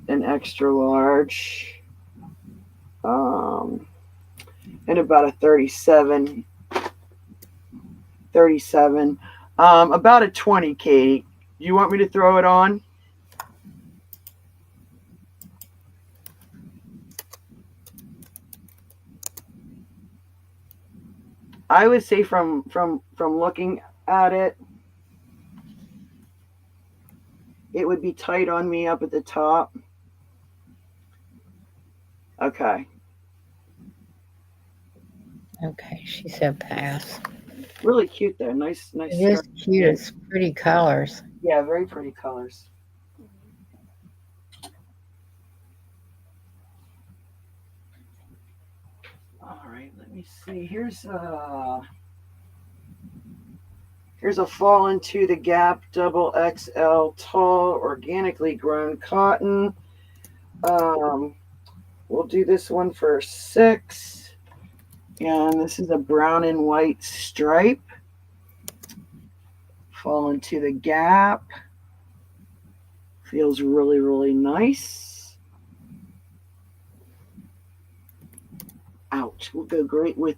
an extra large. And about a 37. About a 20, Katie. Do you want me to throw it on? I would say from looking at it, it would be tight on me up at the top. Okay. Okay, she said pass. Really cute though. Nice. It is cute. It's pretty colors. Yeah, very pretty colors. All right, let me see. Here's a Fall Into the Gap Double XL Tall Organically Grown Cotton. We'll do this one for $6. And this is a brown and white stripe. Fall Into the Gap. Feels really, really nice. Ouch. Will go great with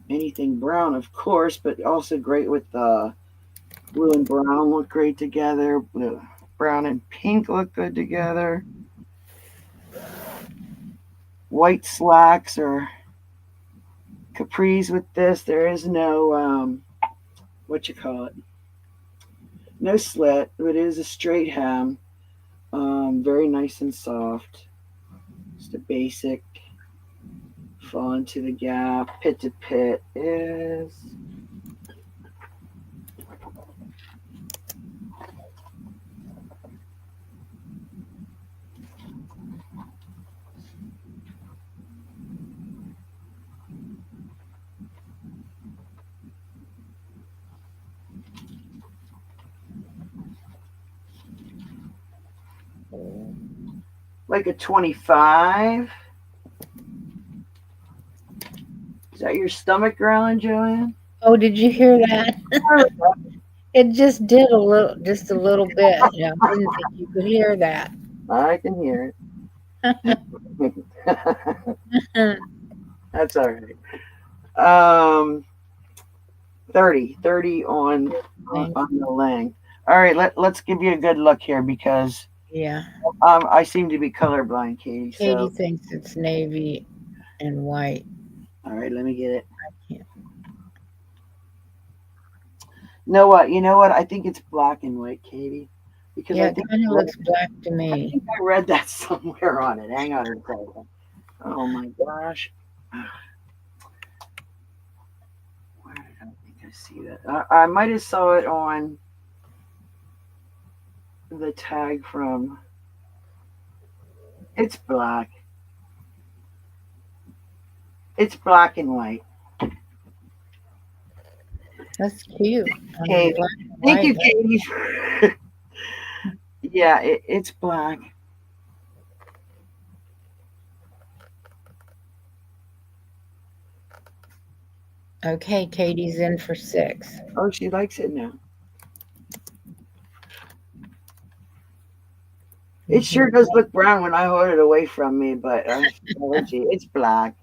anything brown, of course, but also great with blue and brown look great together. Brown and pink look good together. White slacks or capris with this. There is no no slit. It is a straight hem. Very nice and soft. Just a basic fall into the gap. Pit to pit is like a 25. Is that your stomach growling, Joanne? Oh, did you hear that? It just did just a little bit. You know, I didn't think you could hear that. I can hear it. That's all right. 30 on the Lang. All right, let's give you a good look here because Yeah. I seem to be colorblind, Katie. Katie So thinks it's navy and white. all right, let me get it. can't. Know what? You know what? I think it's black and white, Katie. Because Yeah, I it think kind of looks black to I me. think I read that somewhere on it. Hang on a second. Oh my gosh. Where did I think I see that? I might have saw it on the tag from. It's black. It's black and white. That's cute. Katie. Thank you, Katie. Yeah, it's black. Okay, Katie's in for 6. Oh, she likes it now. It sure does look brown when I hold it away from me, but it's black.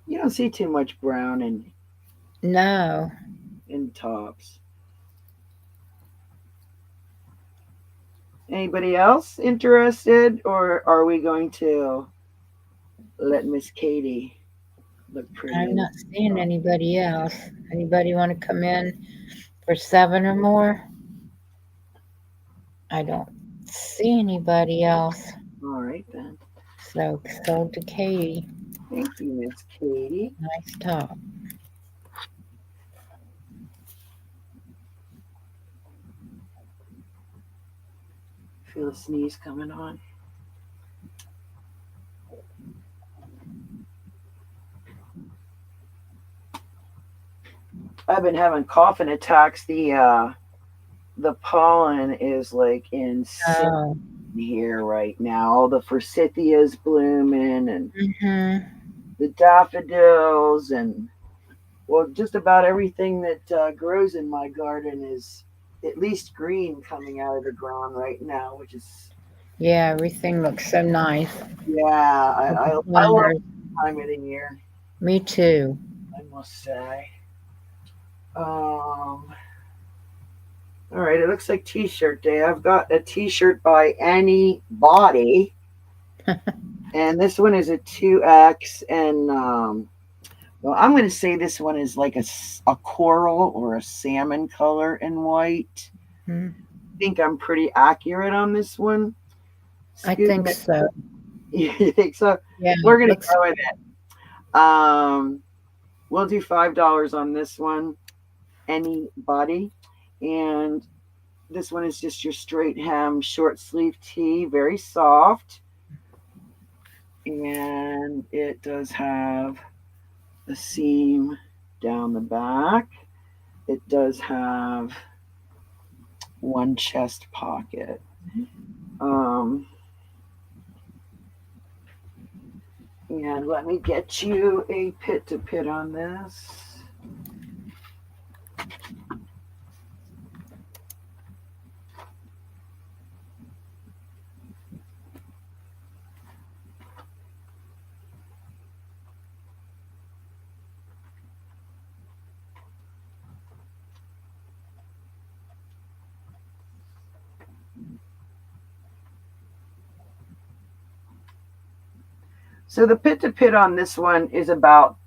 You don't see too much brown in tops. Anybody else interested, or are we going to let Miss Katie look pretty? I'm not seeing anybody else. Anybody want to come in for 7 or more? I don't see anybody else. All right then. So sold to Katie. Thank you, Miss Katie. Nice top. Feel a sneeze coming on. I've been having coughing attacks. The pollen is like in here right now. All the forsythias blooming and the daffodils and just about everything that grows in my garden is at least green coming out of the ground right now, which is everything looks so nice. Yeah, I love this time of the year. Me too. I must say. All right, it looks like T-shirt day. I've got a T-shirt by Annie Body, and this one is a 2X, and I'm going to say this one is like a coral or a salmon color in white. I think I'm pretty accurate on this one. I think so. You think so? Yeah. We're going to go with it. We'll do $5 on this one. Any body. And this one is just your straight hem short sleeve tee, very soft. And it does have a seam down the back. It does have one chest pocket. And let me get you a pit to pit on this. So the pit to pit on this one is about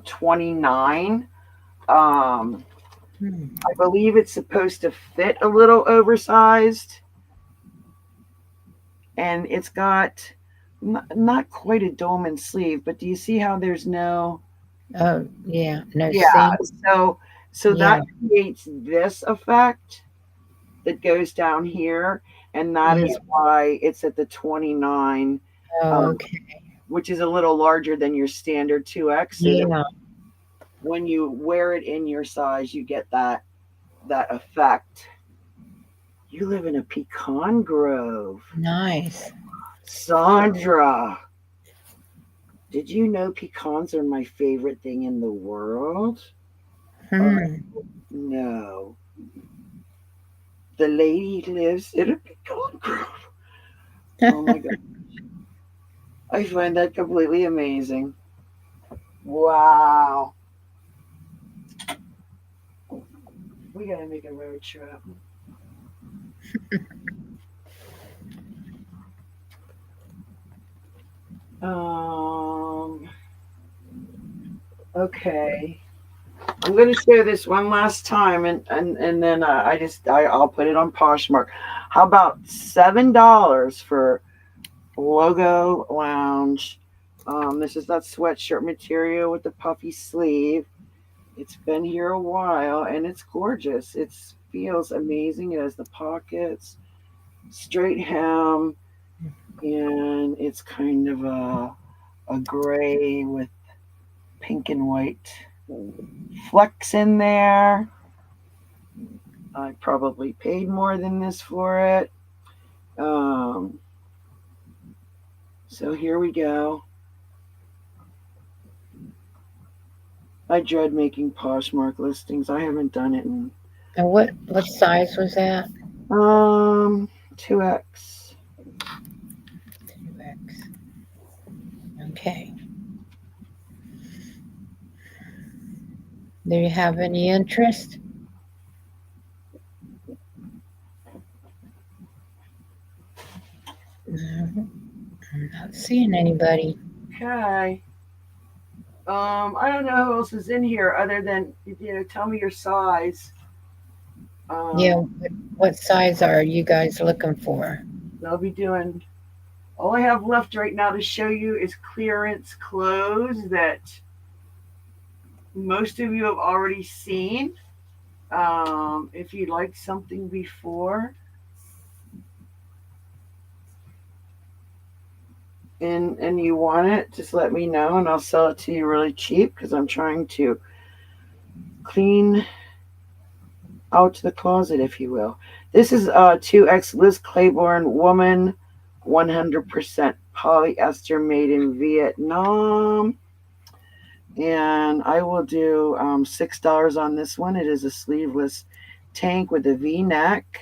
29. I believe it's supposed to fit a little oversized, and it's got not quite a dolman sleeve, but do you see how there's no? Oh, yeah. No Yeah. seam. So that Yeah. creates this effect that goes down here, and that Yeah. is why it's at the 29, Oh, um, okay. which is a little larger than your standard 2X. So that Yeah. when you wear it in your size, you get that effect. You live in a pecan grove, Nice. Sandra. Did you know pecans are my favorite thing in the world? Oh Hmm. no. The lady lives in a pecan grove. Oh my god. I find that completely amazing. Wow. We gotta make a road trip. Um okay. I'm gonna share this one last time, and then I'll put it on Poshmark. How about $7 for Logo Lounge? This is that sweatshirt material with the puffy sleeve. It's been here a while and it's gorgeous. It feels amazing. It has the pockets, straight hem, and it's kind of a gray with pink and white flecks in there. I probably paid more than this for it. Um, so here we go. I dread making Poshmark listings. I haven't done it in And what size was that? um 2X. 2X. Okay. Do you have any interest? No, I'm not seeing anybody. Okay. I don't know who else is in here other than tell me your size. Yeah. Um, What size are you guys looking for? they'll be doing. All I have left right now to show you is clearance clothes that most of you have already seen. If you liked something before and you want it, just let me know and I'll sell it to you really cheap because I'm trying to clean out the closet, if you will. This is 2X Liz Claiborne woman, 100% polyester made in Vietnam. And I will do $6 on this one. It is a sleeveless tank with a V neck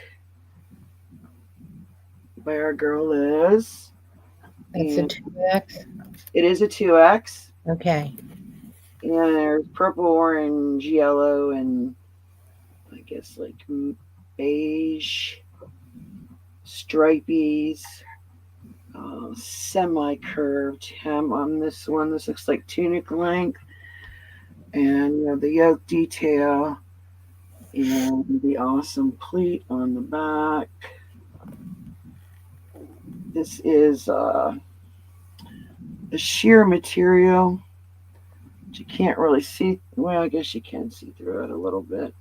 by our girl Liz. That's a And 2X. it is a 2X. Okay. And there's purple, orange, yellow, and I guess like beige, stripies, semi-curved hem on this one. This looks like tunic length, and the yoke detail, and the awesome pleat on the back. This is a sheer material. You can't really see. Well, I guess you can see through it a little bit.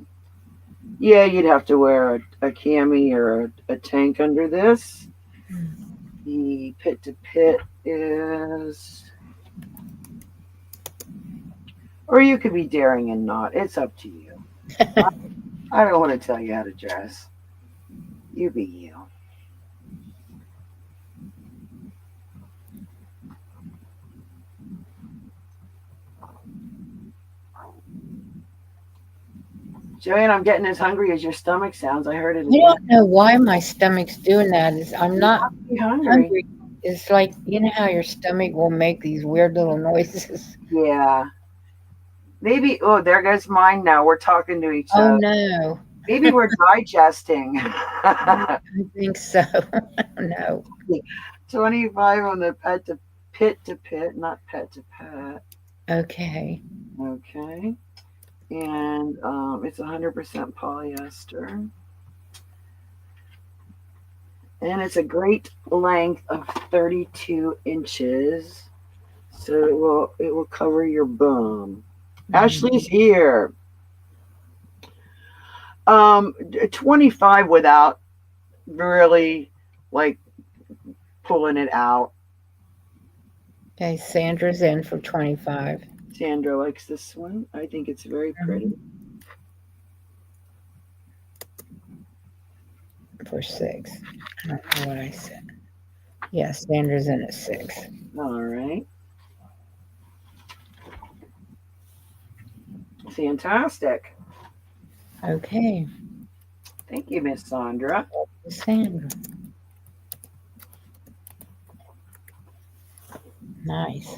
Yeah, you'd have to wear a cami or a tank under this. The pit to pit is, or you could be daring and not. It's up to you. I don't want to tell you how to dress. You be you. Joanne, I'm getting as hungry as your stomach sounds. I heard it I again. don't know why my stomach's doing that. I'm You not must be hungry. hungry. It's like, you know how your stomach will make these weird little noises? Yeah. Maybe, oh, there goes mine now. We're talking to each Oh other. no. Maybe we're digesting. I think so. I don't know. 25 on the pit to pit, not pet to pet. Okay. Okay. And it's 100% polyester. And it's a great length of 32 inches. So it will cover your bum. Ashley's here. 25 without really like pulling it out. Okay, Sandra's in for 25. Sandra likes this one. I think it's very pretty. For 6. I don't know what I said. Yes, Sandra's in at 6. All right. Fantastic. Okay, Thank you, Miss Sandra. Sandra. Nice.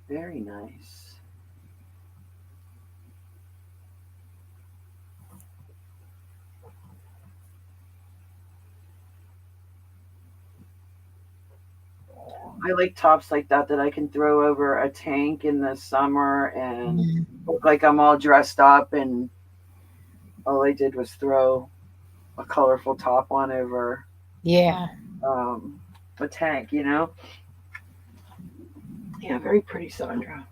Very nice. I like tops like that I can throw over a tank in the summer and look like I'm all dressed up, and all I did was throw a colorful top on over Yeah. um, a tank, you know? Yeah, very pretty, Sandra.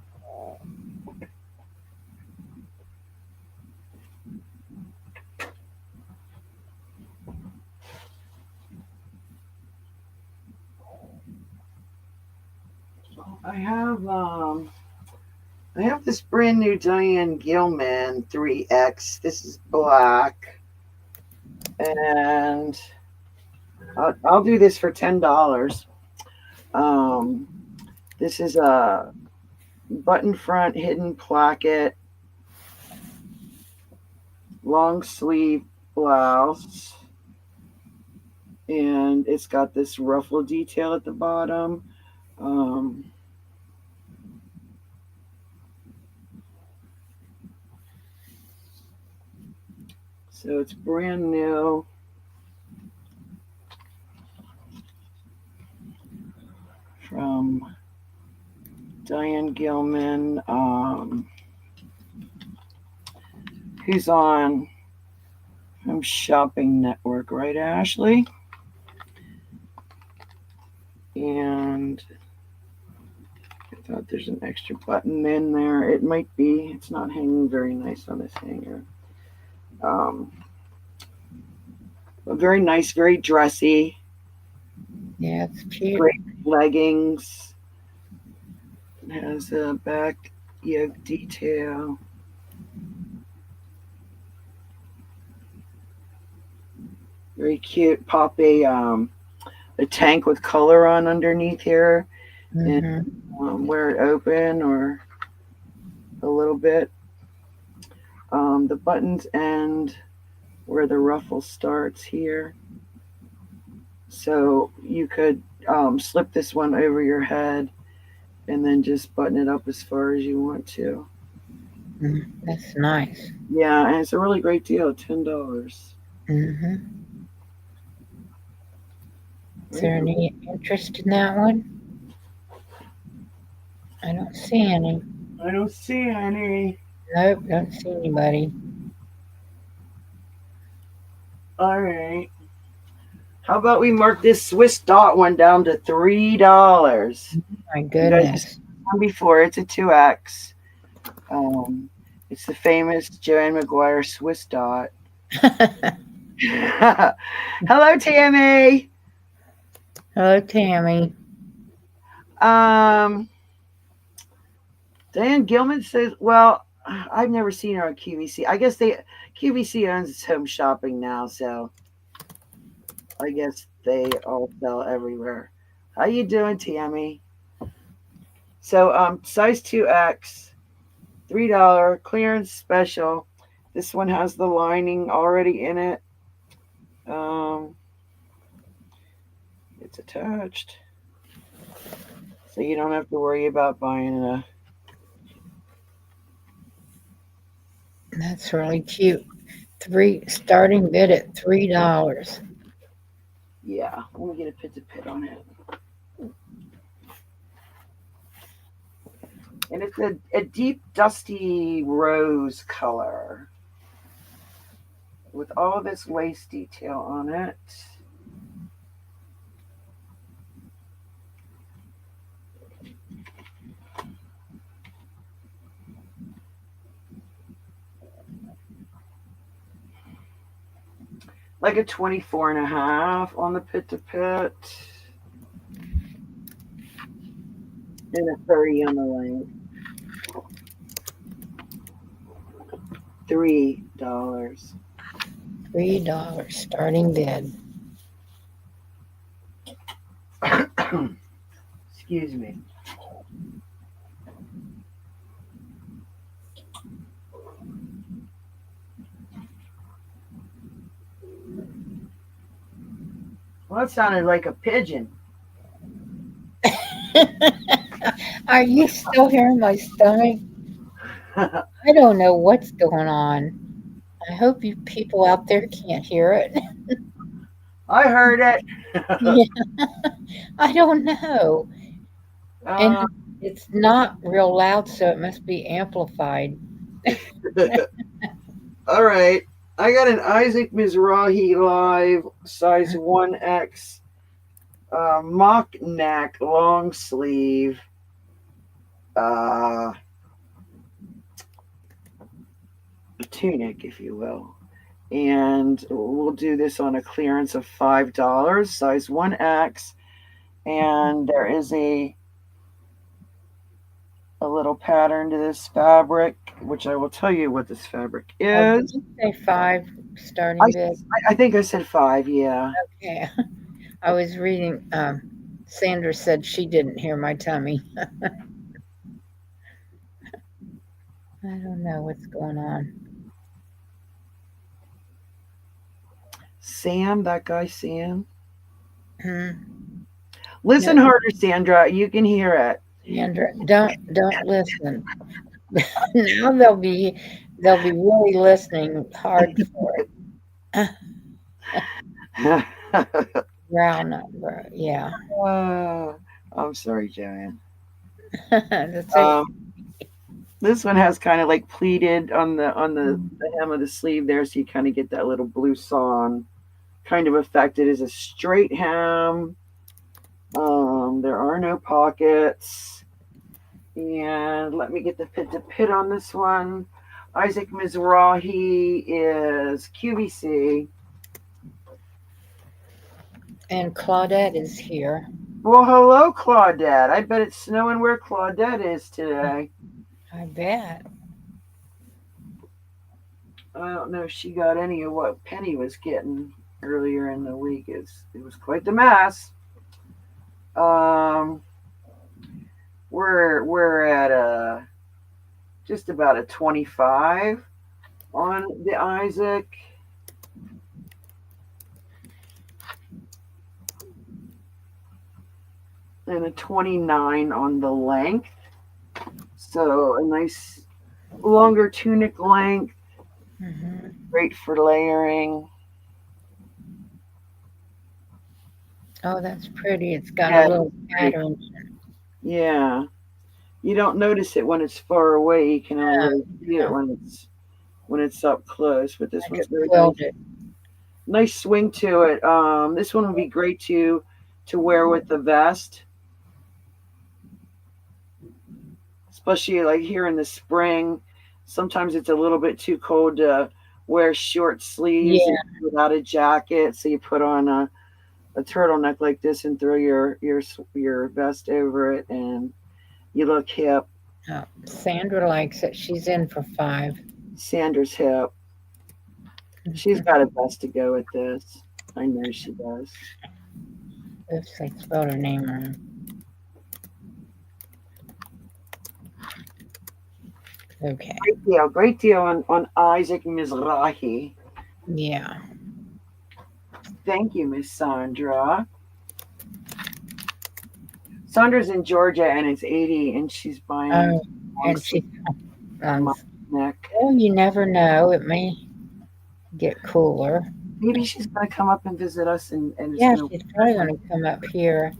I have this brand new Diane Gilman 3X. This is black, and I'll do this for $10. Um, this is a button front hidden placket, long sleeve blouse, and it's got this ruffle detail at the bottom. So it's brand new. From Diane Gilman, who's on Shopping Network, right, Ashley? And I thought there's an extra button in there. It might be. It's not hanging very nice on this hanger. But very nice, very dressy. Yeah, it's cute. Great leggings. It has a back yoke detail. Very cute. Pop a tank with color on underneath here, and wear it open or a little bit. The buttons end where the ruffle starts here, so you could slip this one over your head and then just button it up as far as you want to. That's nice. Yeah, and it's a really great deal, $10. Is there any interest in that one? I don't see any. I don't see any. Nope, don't see anybody. All right. How about we mark this Swiss dot one down to $3? My goodness. Before it's a 2X. It's the famous Joanne Maguire Swiss dot. Hello, Tammy. Hello, Tammy. Diane Gilman says, well, I've never seen her on QVC. I guess QVC owns its home shopping now, so I guess they all sell everywhere. How you doing, Tammy? So size 2X, $3 clearance special. This one has the lining already in it. It's attached, so you don't have to worry about buying a. That's really cute. Starting bid at $3. Yeah, let me get a pit on it. And it's a deep dusty rose color with all this lace detail on it. like a 24.5 on the pit to pit. And a 30 on the length. $3. $3 starting bid. Excuse me. Well, that sounded like a pigeon. Are you still hearing my stomach? I don't know what's going on. I hope you people out there can't hear it. I heard it. Yeah, I don't know. And Uh, it's not real loud, so it must be amplified. all right. I got an Isaac Mizrahi live size 1X mock neck long sleeve. Uh, tunic, if you will. And we'll do this on a clearance of $5, size 1X. And there is a little pattern to this fabric, which I will tell you what this fabric Oh, did is. you say 5 I, starting bid? I think I said 5, yeah. Okay. I was reading, Sandra said she didn't hear my tummy. I don't know what's going on. Sam, that guy Sam. Hmm. Listen No, harder, Sandra. You can hear it. Sandra, don't listen. Now they'll be really listening hard for it. Round number, yeah. Uh, I'm sorry, Joanne. That's okay. This one has kind of like pleated on the hem of the sleeve there, so you kind of get that little blouson kind of effect. It is a straight hem. There are no pockets. And let me get the pit to pit on this one. Isaac Mizrahi is QVC. And Claudette is here. Well, hello, Claudette. I bet it's snowing where Claudette is today. I bet. I don't know if she got any of what Penny was getting earlier in the week. It was quite the mess. Um, we're at just about a 25 on the Isaac. And a 29 on the length. So a nice longer tunic length, great for layering. Oh, that's pretty. It's got Yeah, a little pattern. yeah. You don't notice it when it's far away. You can only really see it Yeah. when it's up close. But this I one's just very nice. quilled it. Nice swing to it. This one would be great to wear with the vest, especially like here in the spring. Sometimes it's a little bit too cold to wear short sleeves Yeah. without a jacket, so you put on a turtleneck like this and throw your vest over it, and you look hip. Oh, Sandra likes it. She's in for 5. Sandra's hip. She's got a vest to go with this. I know she does. Oops, I spelled her name wrong. Okay. Great deal on Isaac Mizrahi. Yeah. Thank you, Miss Sandra. Sandra's in Georgia and it's 80, and she's buying Oh, and she. neck. Well, you never know. It may get cooler. Maybe she's gonna come up and visit us, and it's Yeah, gonna. she's probably going to come up here,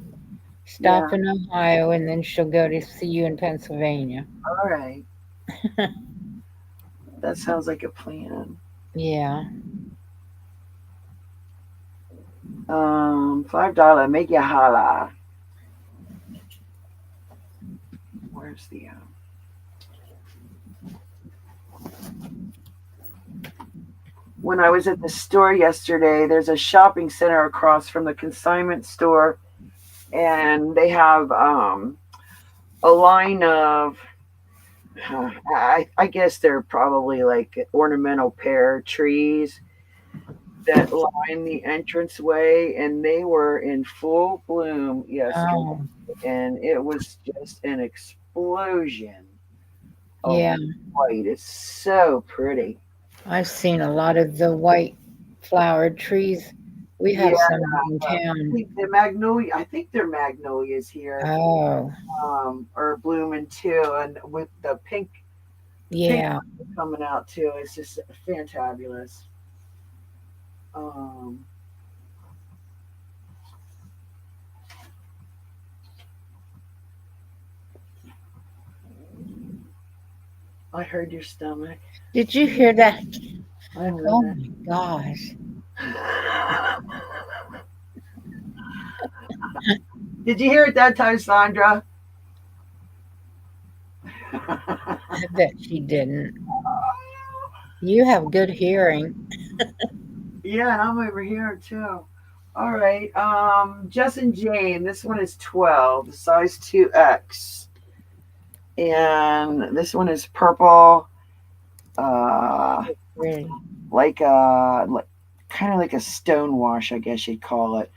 stop in Ohio, and then she'll go to see you in Pennsylvania. All right. That sounds like a plan. Yeah. $5. Make you holla. Where's the when I was at the store yesterday, there's a shopping center across from the consignment store, and they have a line of, I guess they're probably like ornamental pear trees that line the entranceway, and they were in full bloom yesterday, Oh, and it was just an explosion of yeah. white. It's so pretty. I've seen a lot of the white flowered trees. We Yeah, have some in I town. think the magnolia. I think they're magnolias here, Oh, are blooming too, and with the pink yeah. coming out too. It's just fantabulous. Um, I heard your stomach. Did you hear that? I heard Oh that. my gosh. Did you hear it that time, Sandra? I bet she didn't. You have good hearing. Yeah, and I'm over here too. All right. Jess and Jane, this one is 12, size 2X. And this one is purple, uh, Really. like kind of like a stone wash, I guess you'd call it.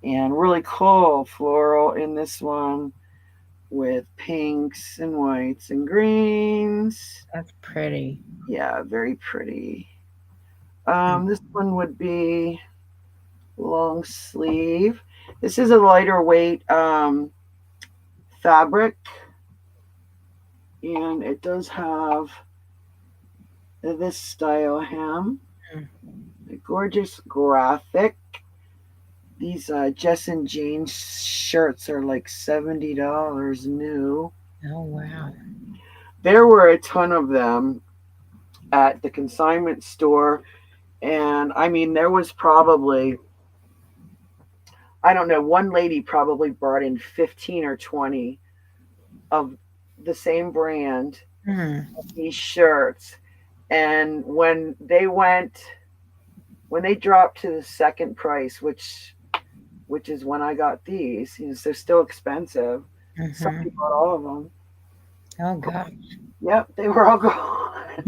And really cool floral in this one with pinks and whites and greens. That's pretty. Yeah, very pretty. This one would be long sleeve. This is a lighter weight fabric, and it does have this style hem, a gorgeous graphic. These Jess and Jane shirts are like $70 new. Oh, wow. There were a ton of them at the consignment store, and I mean, there was probably, I don't know, one lady probably brought in 15 or 20 of the same brand, Hmm. these shirts. And when they dropped to the second price, which is when I got these, they're still expensive. Hmm. Somebody bought all of them. Oh, gosh. Yep, they were all gone.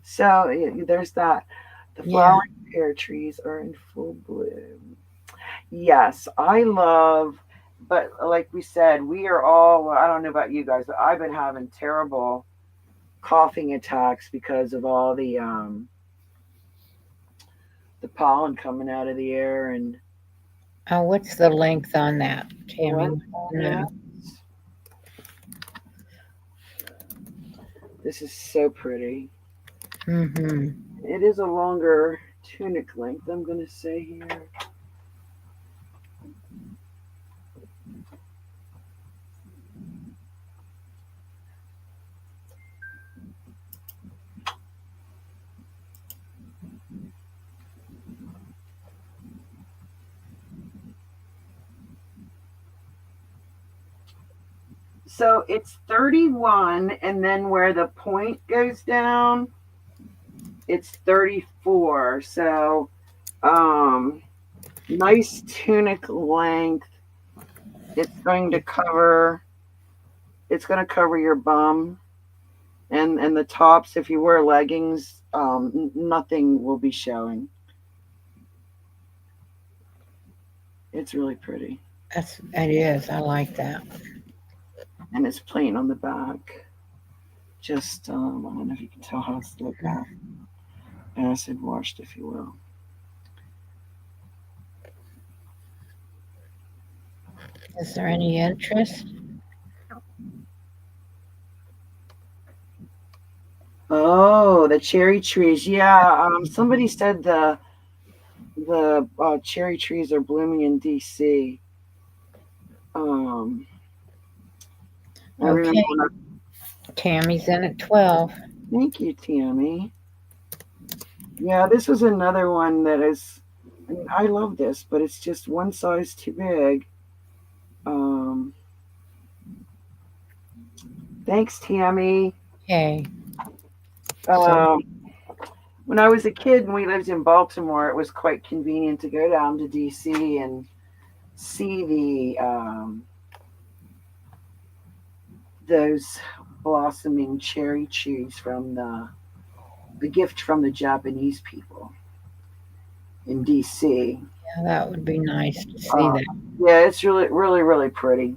So there's that. The Yeah. flowering pear trees are in full bloom. Yes, I love, but like we said, we are all, well, I don't know about you guys, but I've been having terrible coughing attacks because of all the pollen coming out of the air and Oh, what's the length on that, Tammy? what. Yeah, No. this is so pretty. Mm-hmm. It is a longer tunic length, I'm going to say here. So it's 31, and then where the point goes down, it's 34. So, nice tunic length. It's going to cover. It's going to cover your bum and the tops. If you wear leggings, nothing will be showing. It's really pretty, It is. I like that. and it's plain on the back. Just I don't know if you can tell how it's like that. Acid washed, if you will. Is there any interest? Oh, the cherry trees. Yeah, somebody said the cherry trees are blooming in DC. Um, I remember Okay. when I, Tammy's in at 12. thank you, Tammy. Yeah, this was another one that is. I mean, I love this, but it's just one size too big. Um, Thanks, Tammy. Okay. So, Um, when I was a kid and we lived in Baltimore, it was quite convenient to go down to DC and see those blossoming cherry trees from the gift from the Japanese people in DC. Yeah, that would be nice to see Uh, that. yeah, it's really, really, really pretty.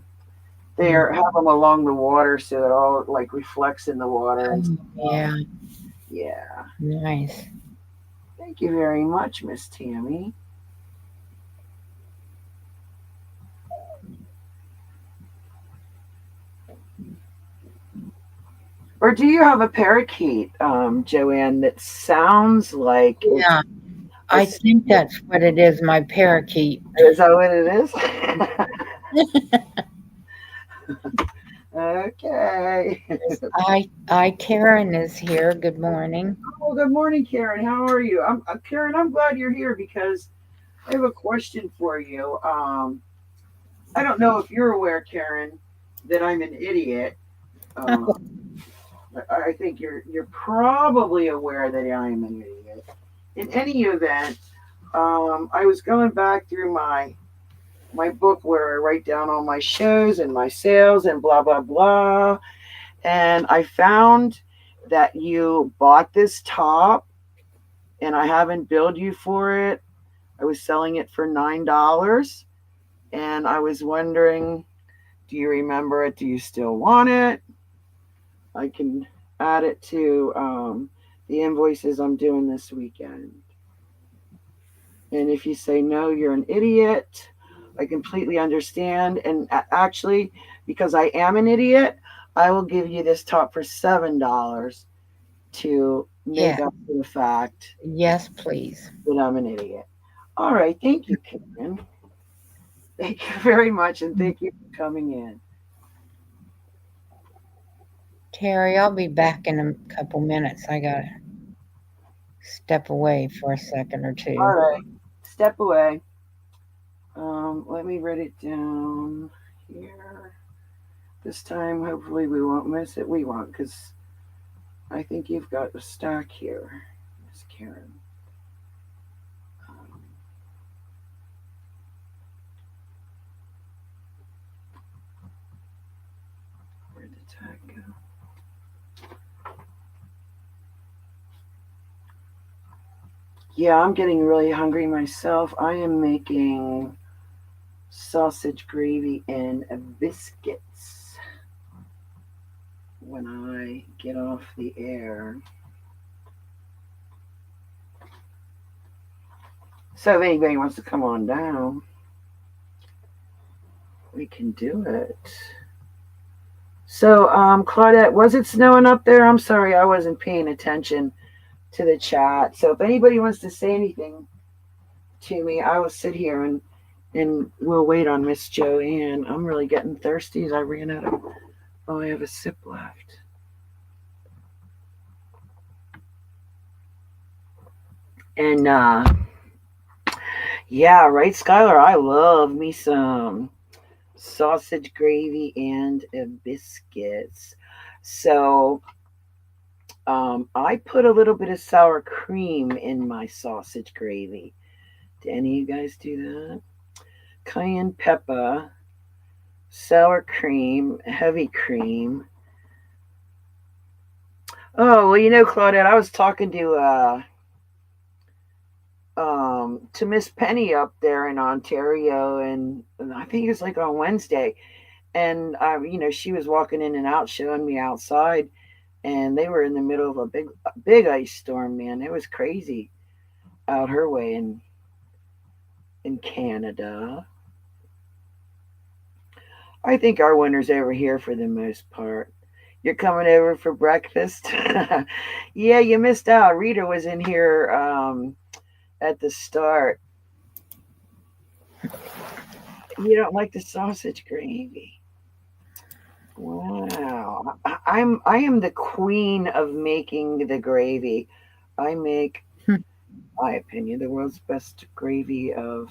They Mm. have them along the water so it all like reflects in the water and Oh, stuff. yeah, Yeah. nice. Thank you very much, Miss Tammy. Or do you have a parakeet, Joanne, that sounds like it's Yeah, a, I think that's what it is, my parakeet. is that what it is? Okay. I Karen is here. Good morning. Well, good morning, Karen. How are you? Karen. I'm glad you're here because I have a question for you. I don't know if you're aware, Karen, that I'm an idiot. I think you're probably aware that I am an idiot. In any event, I was going back through my book where I write down all my shows and my sales and blah blah blah, and I found that you bought this top, and I haven't billed you for it. I was selling it for $9, and I was wondering, do you remember it? Do you still want it? I can add it to the invoices I'm doing this weekend. And if you say no, you're an idiot. I completely understand. And actually, because I am an idiot, I will give you this top for $7 to make Yeah, up for the fact yes, please. that I'm an idiot. All right. Thank you, Karen. Thank you very much. And thank you for coming in. Terry, I'll be back in a couple minutes. I gotta step away for a second or All two. right. Step away. Let me write it down here. This time, hopefully, we won't miss it. We won't, because I think you've got a stack here, Miss Karen. Um, where did the tag go? Yeah, I'm getting really hungry myself. I am making sausage gravy and biscuits when I get off the air. So if anybody wants to come on down, we can do it. So, Claudette, was it snowing up there? I'm sorry, I wasn't paying attention to the chat. So if anybody wants to say anything to me, I will sit here and we'll wait on Miss Joanne. I'm really getting thirsty. I ran out of. Oh, I have a sip left. And yeah, right, Skylar. I love me some sausage gravy and biscuits. So I put a little bit of sour cream in my sausage gravy. Do any of you guys do that? Cayenne pepper, sour cream, heavy cream. Oh well, Claudette, I was talking to Miss Penny up there in Ontario, and I think it was like on Wednesday, and she was walking in and out, showing me outside, and they were in the middle of a big ice storm. Man, it was crazy out her way in Canada. I think our winter's over here for the most part. You're coming over for breakfast? Yeah, you missed out. Rita was in here at the start. You don't like the sausage gravy? Wow. I am the queen of making the gravy. I make, Hmm. my opinion, the world's best gravy of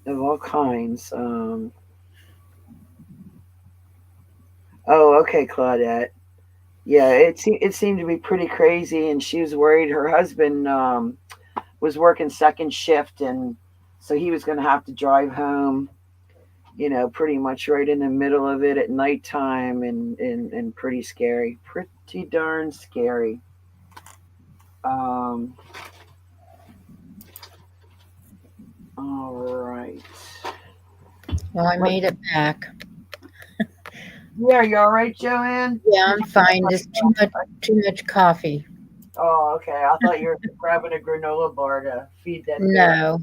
all kinds. Oh, okay, Claudette. Yeah, it seemed to be pretty crazy, and she was worried her husband was working second shift, and so he was going to have to drive home, pretty much right in the middle of it at nighttime, and pretty scary, pretty darn scary. Um, all right. Well, I made it back. Yeah, you all right, Joanne? Yeah, Did I'm you? fine. Just too much coffee. Oh, okay. I thought you were grabbing a granola bar to feed that bear. No.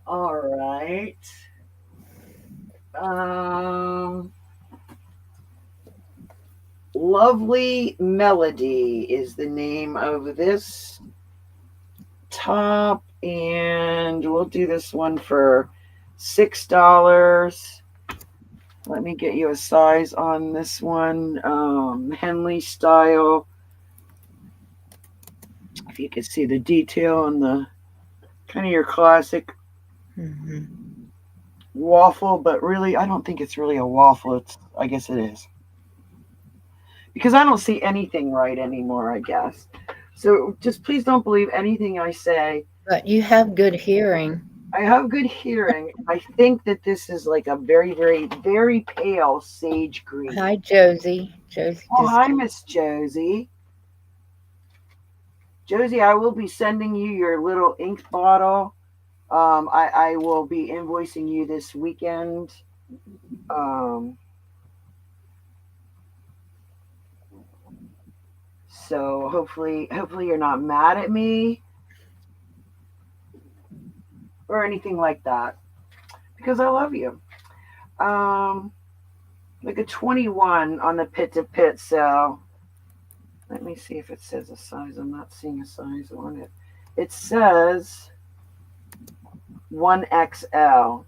All right. Um, Lovely Melody is the name of this top, and we'll do this one for $6. Let me get you a size on this one. Henley style. If you can see the detail on the kind of your classic Hmm. waffle, but really, I don't think it's really a waffle. I guess it is. Because I don't see anything right anymore, I guess. So just please don't believe anything I say. But you have good hearing. I have good hearing. I think that this is like a very, very, very pale sage green. Hi, Josie. Josie Oh, just hi, Miss Josie. Josie, I will be sending you your little ink bottle. I will be invoicing you this weekend. Um, so hopefully you're not mad at me or anything like that because I love you. Um, like a 21 on the Pit to Pit. So let me see if it says a size. I'm not seeing a size on it. It says 1XL.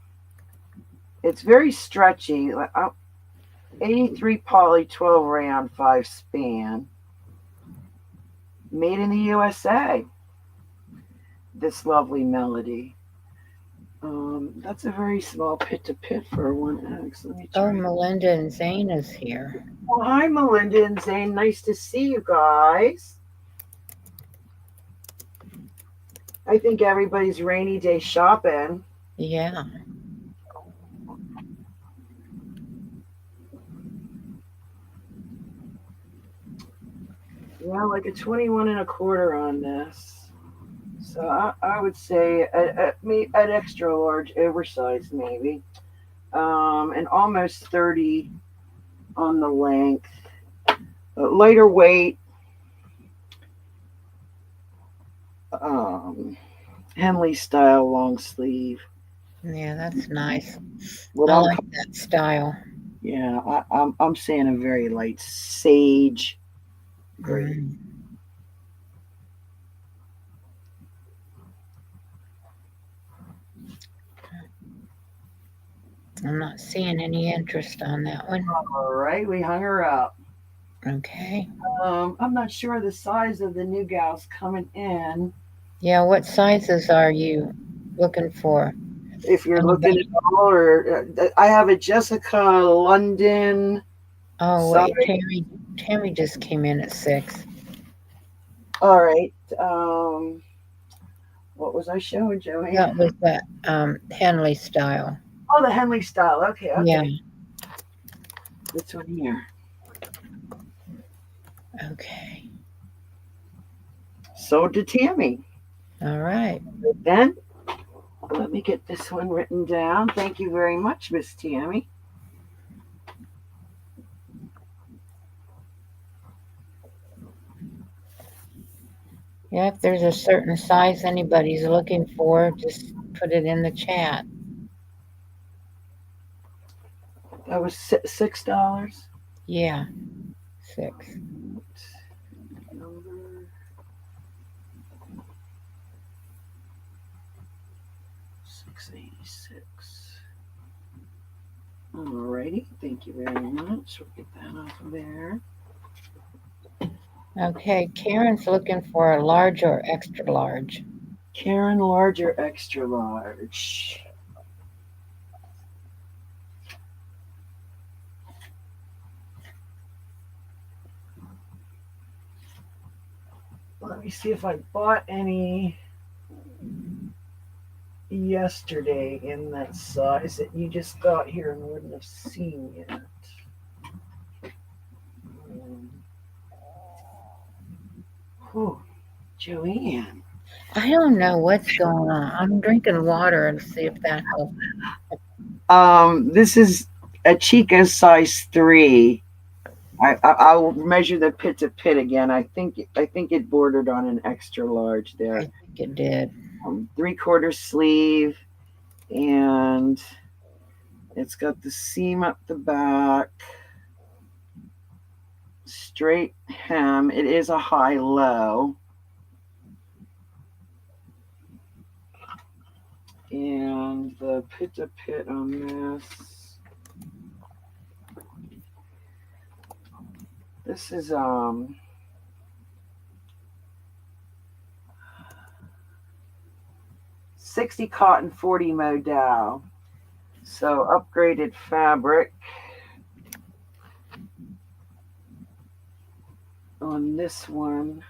It's very stretchy. 83 poly, 12 rayon, 5 span. Made in the USA. This lovely melody. That's a very small Pit to Pit for a 1X. Let me try. Oh, Melinda and Zane is here. Well, hi, Melinda and Zane. Nice to see you guys. I think everybody's rainy day shopping. Yeah. Yeah, like a 21 and a quarter on this. So I would say an extra large, oversized maybe. And almost 30 on the length. Lighter weight. Henley style long sleeve. Yeah, that's nice. What I I'm like that style. Yeah, I'm saying a very light sage green. Mm. I'm not seeing any interest on that one. All right, we hung her up. Okay. I'm not sure the size of the new gals coming in. Yeah, what sizes are you looking for? If you're looking at all, or I have a Jessica London. Oh, Size. wait, Tammy just came in at 6. All right. What was I showing, Joey? That was that Henley style. Oh, the Henley style. Okay. Yeah. This one here. Okay. So did Tammy. All right. Then let me get this one written down. Thank you very much, Miss Tammy. Yeah, if there's a certain size anybody's looking for, just put it in the chat. That was $6. Yeah, 6. Number 686. Alrighty, thank you very much. We'll get that off of there. Okay, Karen's looking for a large or extra large. Karen, large or extra large? Let me see if I bought any yesterday in that size that you just got here and wouldn't have seen yet. Oh, Joanne. I don't know what's going on. I'm drinking water and see if that helps. This is a Chico size 3. I'll measure the pit to pit again. I think it bordered on an extra large I there. think it did. 3/4 sleeve, and it's got the seam up the back, straight hem. It is a high low, and the pit to pit on this. This is 60 cotton, 40 modal. So upgraded fabric on this one.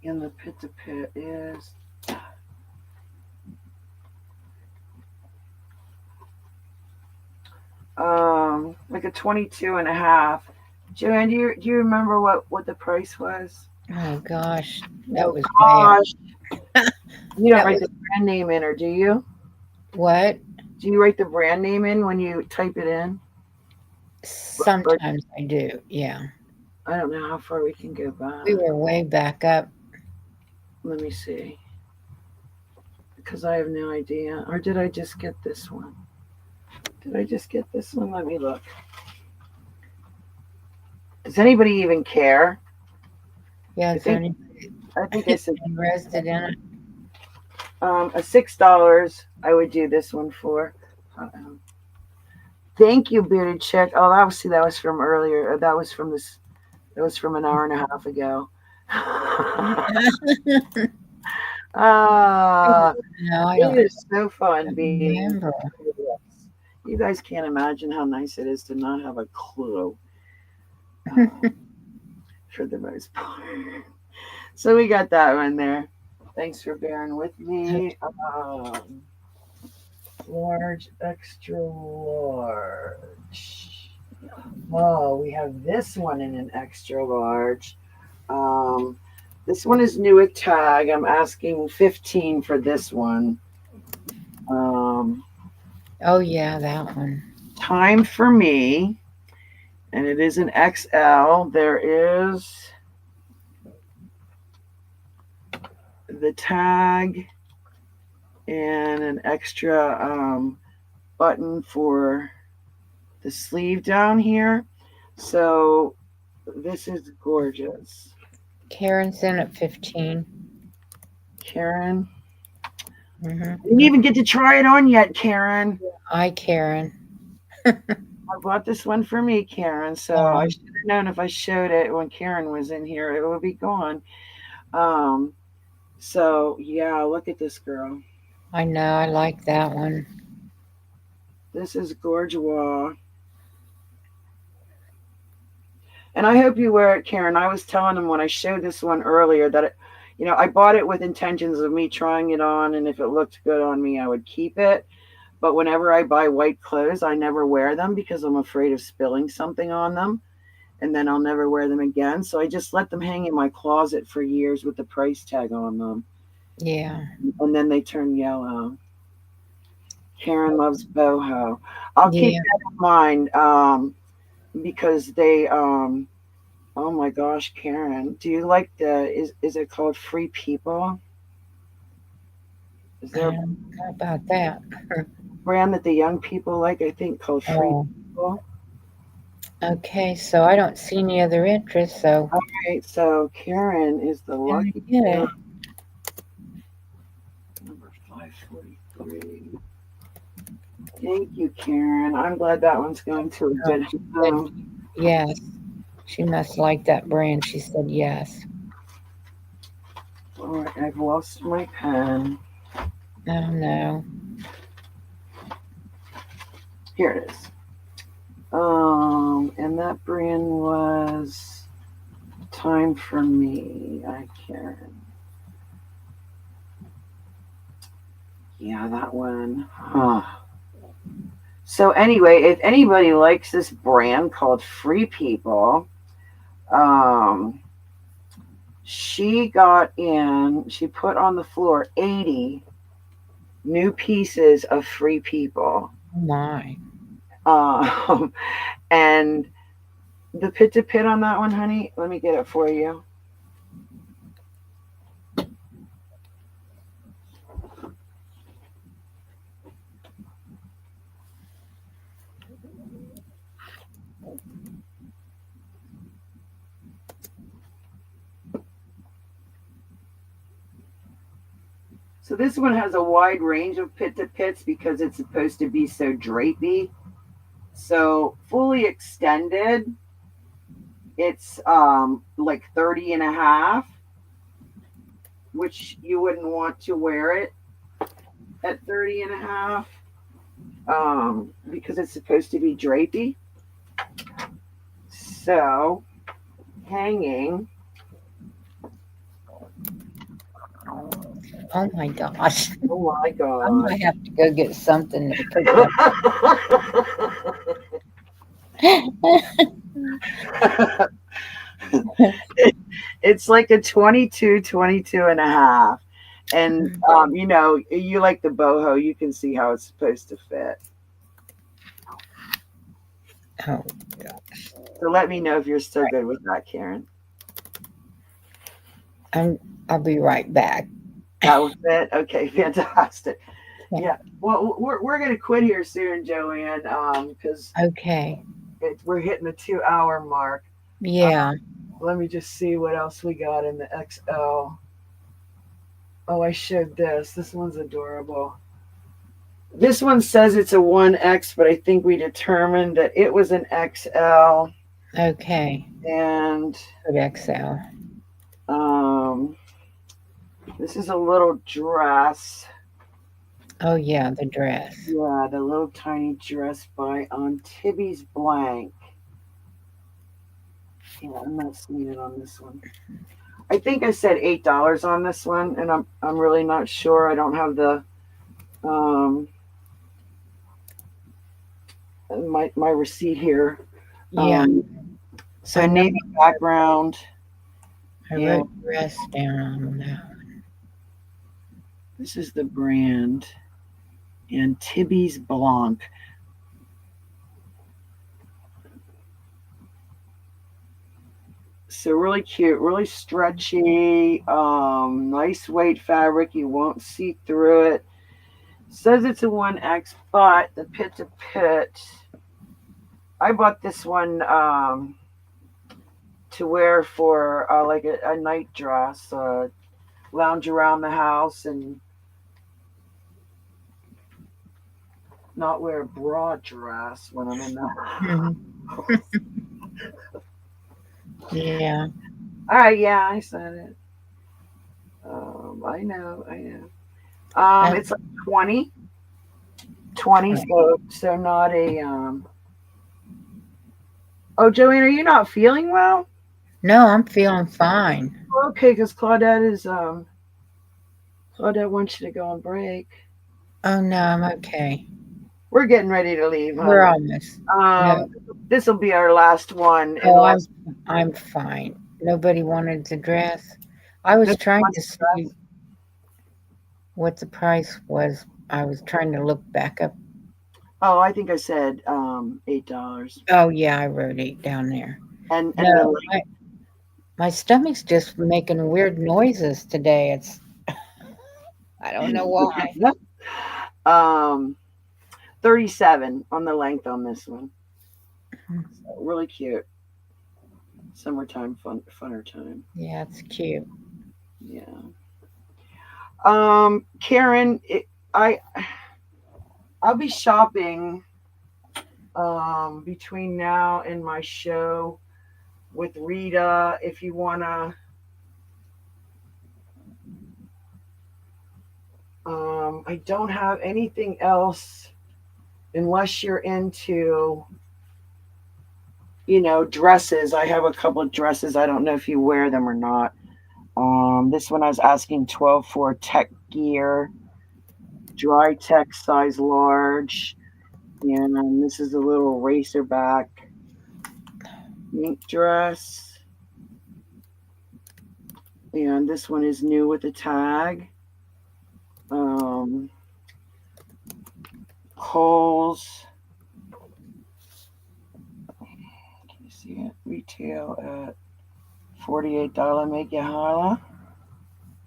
And the pit to pit is like a 22.5. Joanne, do you remember what the price was? Oh gosh, that was Gosh. You don't That write was- the brand name in, or do you? bad. What? Do you write the brand name in when you type it in? Sometimes I do. Yeah, I don't know how far we can go back. we were way back up. Let me see. Because I have no idea. Or did I just get this one? Did I just get this one? Let me look. Does anybody even care? Yeah, I is there think- any I think I said interested in it? a $6 I would do this one for. Thank you, bearded chick. Oh, that was from earlier. That was from this. That was from an hour and a half ago. No, I It don't is so fun being. remember. You guys can't imagine how nice it is to not have a clue. For the most part. So we got that one there. Thanks for bearing with me. Large, extra large. Oh, we have this one in an extra large. This one is new with tag. I'm asking 15 for this one. Oh yeah, that one. Time for me, and it is an XL. There is the tag and an extra button for the sleeve down here. So this is gorgeous. Karen's in at 15. Karen, Hmm. didn't even get to try it on yet, Karen. Karen. I bought this one for me, Karen. So I should have known if I showed it when Karen was in here, it would be gone. So yeah, look at this girl. I know, I like that one. This is gorgeous. And I hope you wear it, Karen. I was telling them when I showed this one earlier that it, I bought it with intentions of me trying it on, and if it looked good on me, I would keep it. But whenever I buy white clothes, I never wear them because I'm afraid of spilling something on them, and then I'll never wear them again. So I just let them hang in my closet for years with the price tag on them. Yeah. And then they turn yellow. Karen loves boho. I'll keep that in mind because they oh my gosh, Karen, do you like is it called Free People? Is there a How about that? brand that the young people like, I think, called Free Oh, People? okay, so I don't see any other interest, so All right, so Karen is the lucky get it. girl. Number 543. Thank you, Karen. I'm glad that one's going to a good home. Yes. She must like that brand. She said yes. All right, I've lost my pen. Oh no. Here it is. And that brand was Time for Me. I can't. Yeah, that one. Huh. So anyway, if anybody likes this brand called Free People, um, she put on the floor 80 new pieces of Free People. Oh my. And the pit to pit on that one, honey, let me get it for you. So this one has a wide range of pit to pits because it's supposed to be so drapey. So fully extended, it's like 30 and a half, which you wouldn't want to wear it at 30 and a half because it's supposed to be drapey. So hanging. Oh my gosh. Oh my I God. might have to go get something to put that. It's like a 22, 22 and a half. And, you like the boho, you can see how it's supposed to fit. Oh gosh. So let me know if you're still good with that, Karen. I'll be right back. That was it? Okay, fantastic. Yeah. Yeah. Well, we're going to quit here soon, Joanne, because Okay. we're hitting the 2 hour mark. Yeah. Let me just see what else we got in the XL. Oh, I showed this. This one's adorable. This one says it's a 1X, but I think we determined that it was an XL. Okay. And Good XL. this is a little dress. Oh yeah, the dress. Yeah, the little tiny dress by on Tibby's Blank. Yeah, I'm not seeing it on this one. I think I said $8 on this one, and I'm really not sure. I don't have the my receipt here. Yeah. So navy background. I wrote dress down on that. This is the brand, and Tibby's Blanc. So really cute, really stretchy, nice weight fabric. You won't see through it. Says it's a 1X, but the pit to pit. I bought this one to wear for like a night dress, lounge around the house and not wear a bra dress when I'm in the house. Yeah. All right, yeah, I said it. I know. It's like 20, so not a. Oh, Joanne, are you not feeling well? No, I'm feeling fine. Okay, because Claudette wants you to go on break. Oh no, I'm okay. We're getting ready to leave. We're almost. No. This will be our last one. Oh, I'm fine. Nobody wanted the dress. I was trying to see what the price was. I was trying to look back up. Oh, I think I said $8. Oh yeah, I wrote 8 down there. And no, my stomach's just making weird noises today. It's I don't know why. 37 on the length on this one. So really cute. Summertime funner time. Yeah, it's cute. Yeah. Karen, I'll be shopping between now and my show with Rita. If you wanna I don't have anything else unless you're into, dresses. I have a couple of dresses. I don't know if you wear them or not. This one I was asking 12 for tech gear, dry tech size large. And this is a little racerback mink dress. And this one is new with the tag. Kohl's. Can you see it? Retail at $48. Make you holla.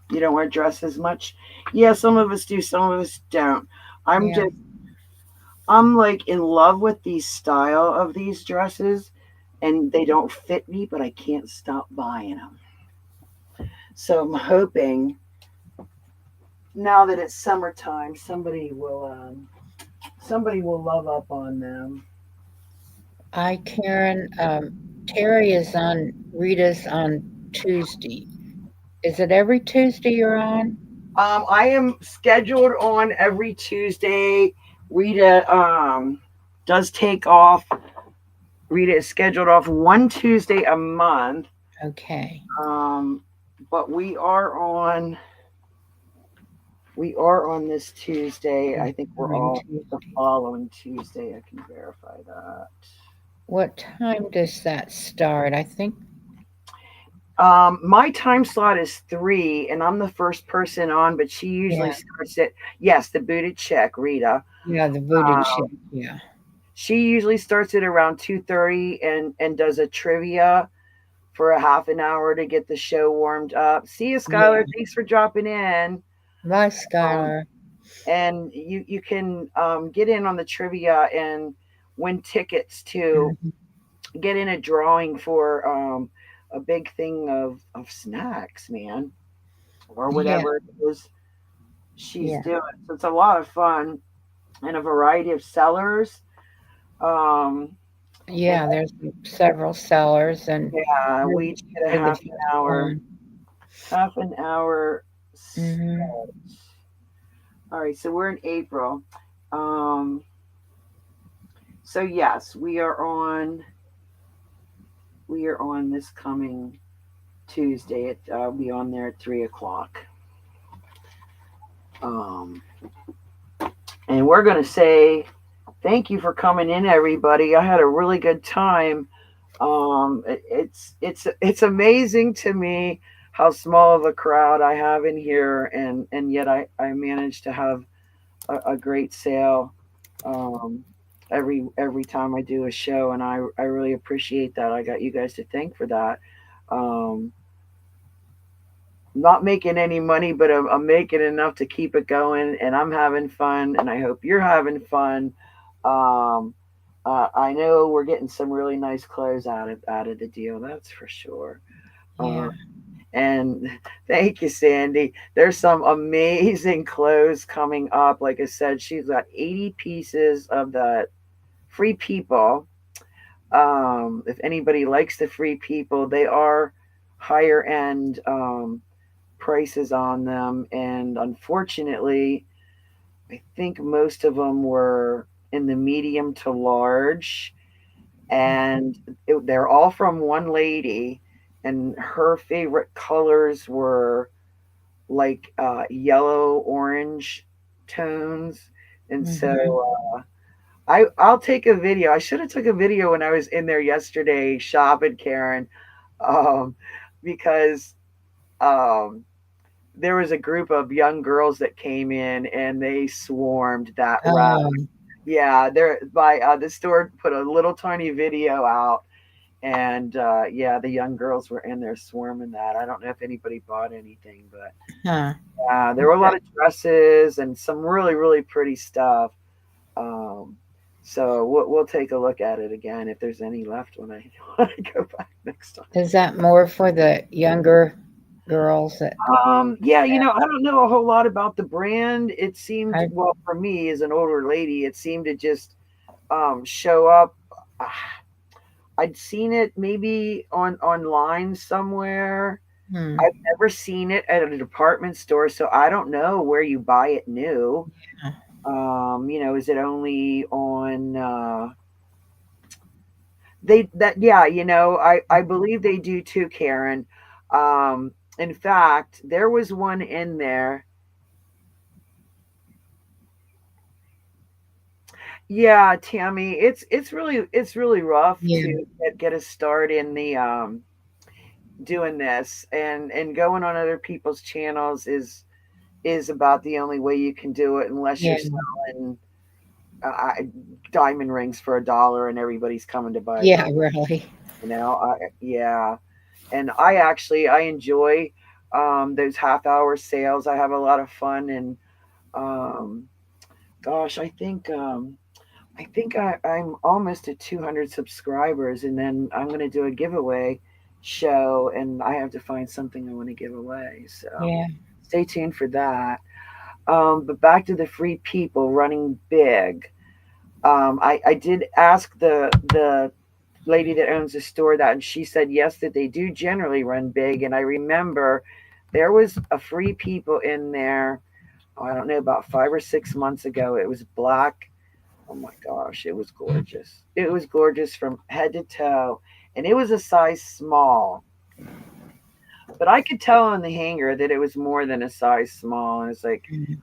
You don't wear dresses much? Yeah, some of us do, some of us don't. I'm Yeah. just I'm like in love with the style of these dresses and they don't fit me, but I can't stop buying them. So I'm hoping now that it's summertime, somebody will love up on them. I, Karen, Terry is on, Rita's on Tuesday. Is it every Tuesday you're on? I am scheduled on every Tuesday. Rita does take off. Rita is scheduled off one Tuesday a month. Okay. Um, but we are on this Tuesday. I think we're Coming all the Tuesday. following Tuesday. I can verify that. What time does that start? I think, My time slot is 3, and I'm the first person on, but she usually yeah, starts it. Yes, the booted check, Rita. yeah, the booted Um, check. Yeah. she usually starts it around 2:30 and does a trivia for a half an hour to get the show warmed up. See you, Skylar. Yeah. Thanks for dropping in. Bye, Um, Skylar. and you can get in on the trivia and win tickets to Mhm. get in a drawing for a big thing of snacks, man, or Yeah. whatever it is she's Yeah. doing. So it's a lot of fun and a variety of sellers. Um, and Yeah. There's several sellers, and yeah, you're we each get a you're the half an first hour, one. half an hour. Hmm. All right, so we're in April. Um, so yes, we are on this coming Tuesday. I'll be on there at 3 o'clock. Um, and we're going to say thank you for coming in, everybody. I had a really good time. It's amazing to me how small of a crowd I have in here, and yet I managed to have a great sale um, every time I do a show, and I really appreciate that. I got you guys to thank for that. Um, not making any money, but I'm making enough to keep it going, and I'm having fun, and I hope you're having fun. Um, I know we're getting some really nice clothes out of the deal, that's for sure. Uh, Yeah. and thank you, Sandy. There's some amazing clothes coming up. Like I said, she's got 80 pieces of the Free People. If anybody likes the Free People, they are higher end prices on them, and unfortunately, I think most of them were in the medium to large, and they're all from one lady, and her favorite colors were like yellow orange tones, and so Hmm. I'll take a video. I should have took a video when I was in there yesterday shopping, Karen, um, because um, there was a group of young girls that came in and they swarmed that route. Oh, Yeah, they're by the store put a little tiny video out, and yeah, the young girls were in there swarming that. I don't know if anybody bought anything, but huh. there were a lot of dresses and some really really pretty stuff. Um, so we'll take a look at it again if there's any left when I when I go back next time. Is that more for the younger girls that Yeah, I don't know a whole lot about the brand. It seemed, I, well, for me as an older lady, it seemed to just show up. Ah, I'd seen it maybe online somewhere, Hmm. I've never seen it at a department store, so I don't know where you buy it new. Is it only on they that yeah, I believe they do too, Karen. In fact, there was one in there. Yeah, Tammy, it's really rough Yeah. to get a start in the doing this, and going on other people's channels is about the only way you can do it unless you're Yeah. selling uh, diamond rings for $1 and everybody's coming to buy Yeah. them. Really. Yeah, and I enjoy those half hour sales. I have a lot of fun, and um, gosh, I'm almost at 200 subscribers, and then I'm going to do a giveaway show, and I have to find something I want to give away. So Yeah. stay tuned for that. But back to the free people running big. I did ask the lady that owns the store that, and she said yes, that they do generally run big. And I remember there was a free people in there. Oh, I don't know, about 5 or 6 months ago. It was black. Oh my gosh, it was gorgeous. It was gorgeous from head to toe, and it was a size small. But I could tell on the hanger that it was more than a size small, and it's like, Mm.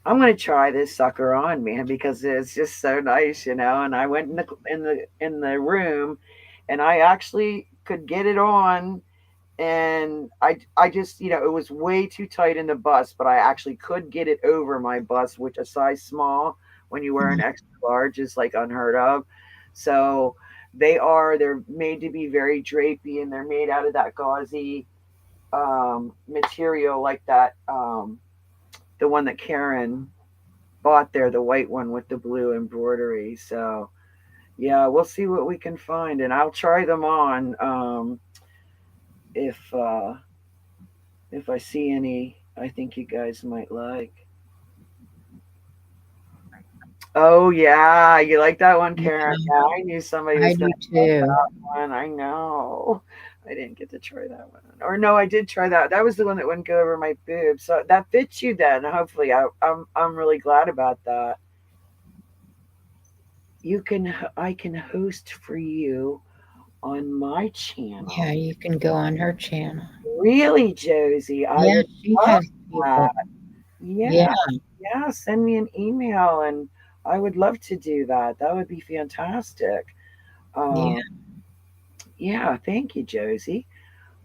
I'm gonna try this sucker on, man, because it's just so nice. And I went in the room, and I actually could get it on, and I just it was way too tight in the bust, but I actually could get it over my bust, which a size small when you wear an Mm. extra large is like unheard of. So they're made to be very drapey, and they're made out of that gauzy material, like that the one that Karen bought there, the white one with the blue embroidery. So yeah, we'll see what we can find, and I'll try them on if if I see any I think you guys might like. Oh yeah, you like that one, Karen? Yeah. Yeah, I knew somebody I was do gonna love too. that one. I know. I didn't get to try that one, or no, I did try that. That was the one that wouldn't go over my boobs. So that fits you then. Hopefully, I'm really glad about that. I can host for you on my Yeah. channel. You can go on her channel. Really, Josie? I Yeah. would She love has that. people. Yeah. Yeah, yeah. Send me an email, and I would love to do that. That would be fantastic. Yeah. Um, yeah, thank you, Josie.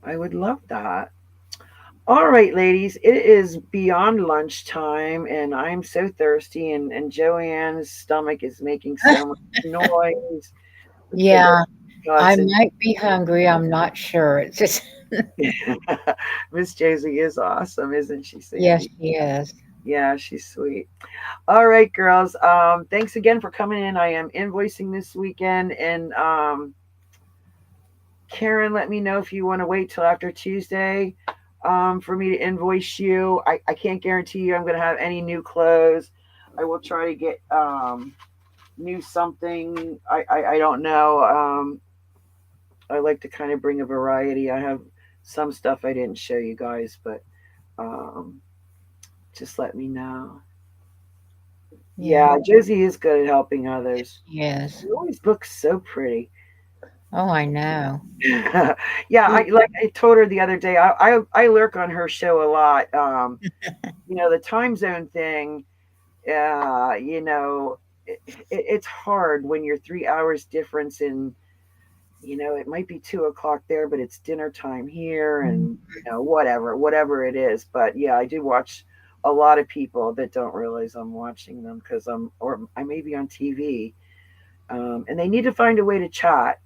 I would love that. All right, ladies, it is beyond lunchtime, and I'm so thirsty, and Joanne's stomach is making so much noise. Yeah. I God's in might be hungry. I'm not sure. It's just, Miss Josie is awesome, isn't she, yes, Sandy? she is. Yeah, she's sweet. All right, girls. Thanks again for coming in. I am invoicing this weekend, and Karen, let me know if you want to wait till after Tuesday for me to invoice you. I can't guarantee you I'm going to have any new clothes. I will try to get new something. I don't know. I like to kind of bring a variety. I have some stuff I didn't show you guys, but um, just let me know. Yeah. Yeah, Josie is good at helping others. She is. She always looks so pretty. Oh, I know. Yeah, I told her the other day. I lurk on her show a lot. The time zone thing. Uh, you know, it's hard when you're 3 hours difference in. It might be 2 o'clock there, but it's dinner time here, Mm. and whatever it is. But yeah, I do watch a lot of people that don't realize I'm watching them because or I may be on TV, and they need to find a way to chat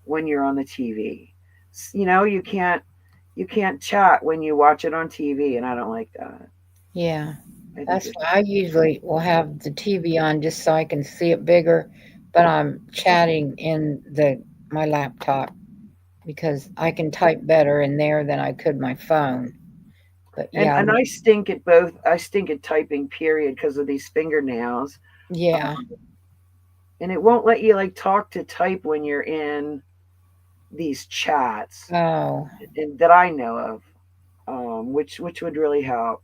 when you're on the TV. You can't chat when you watch it on TV, and I don't like that. Yeah. I think That's it's why I usually will have the TV on just so I can see it bigger, but I'm chatting in the my laptop because I can type better in there than I could my phone. But yeah, and I stink at both. I stink at typing, period, because of these fingernails. yeah, Um, and it won't let you like talk to type when you're in. these chats Oh, that I know of, which would really help.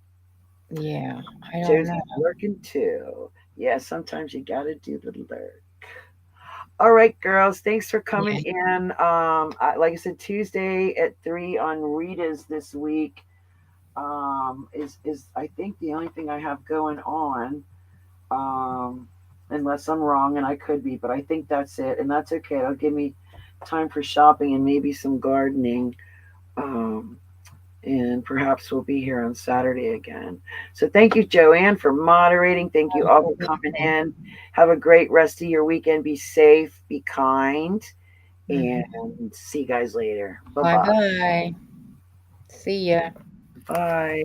yeah. I don't know. Josie's lurking too. Yeah, sometimes you gotta do the lurk. All right, girls. Thanks for coming Yeah. in. Like I said, Tuesday at 3 on Rita's this week. Is I think the only thing I have going on. Unless I'm wrong, and I could be, but I think that's it, and that's okay. It'll give me time for shopping and maybe some gardening. Um, and perhaps we'll be here on Saturday again. So thank you, Joanne, for moderating. Thank you all for coming in. Have a great rest of your weekend. Be safe, be kind, and Mm-hmm. see you guys later. Bye Bye bye. bye. See ya. Bye.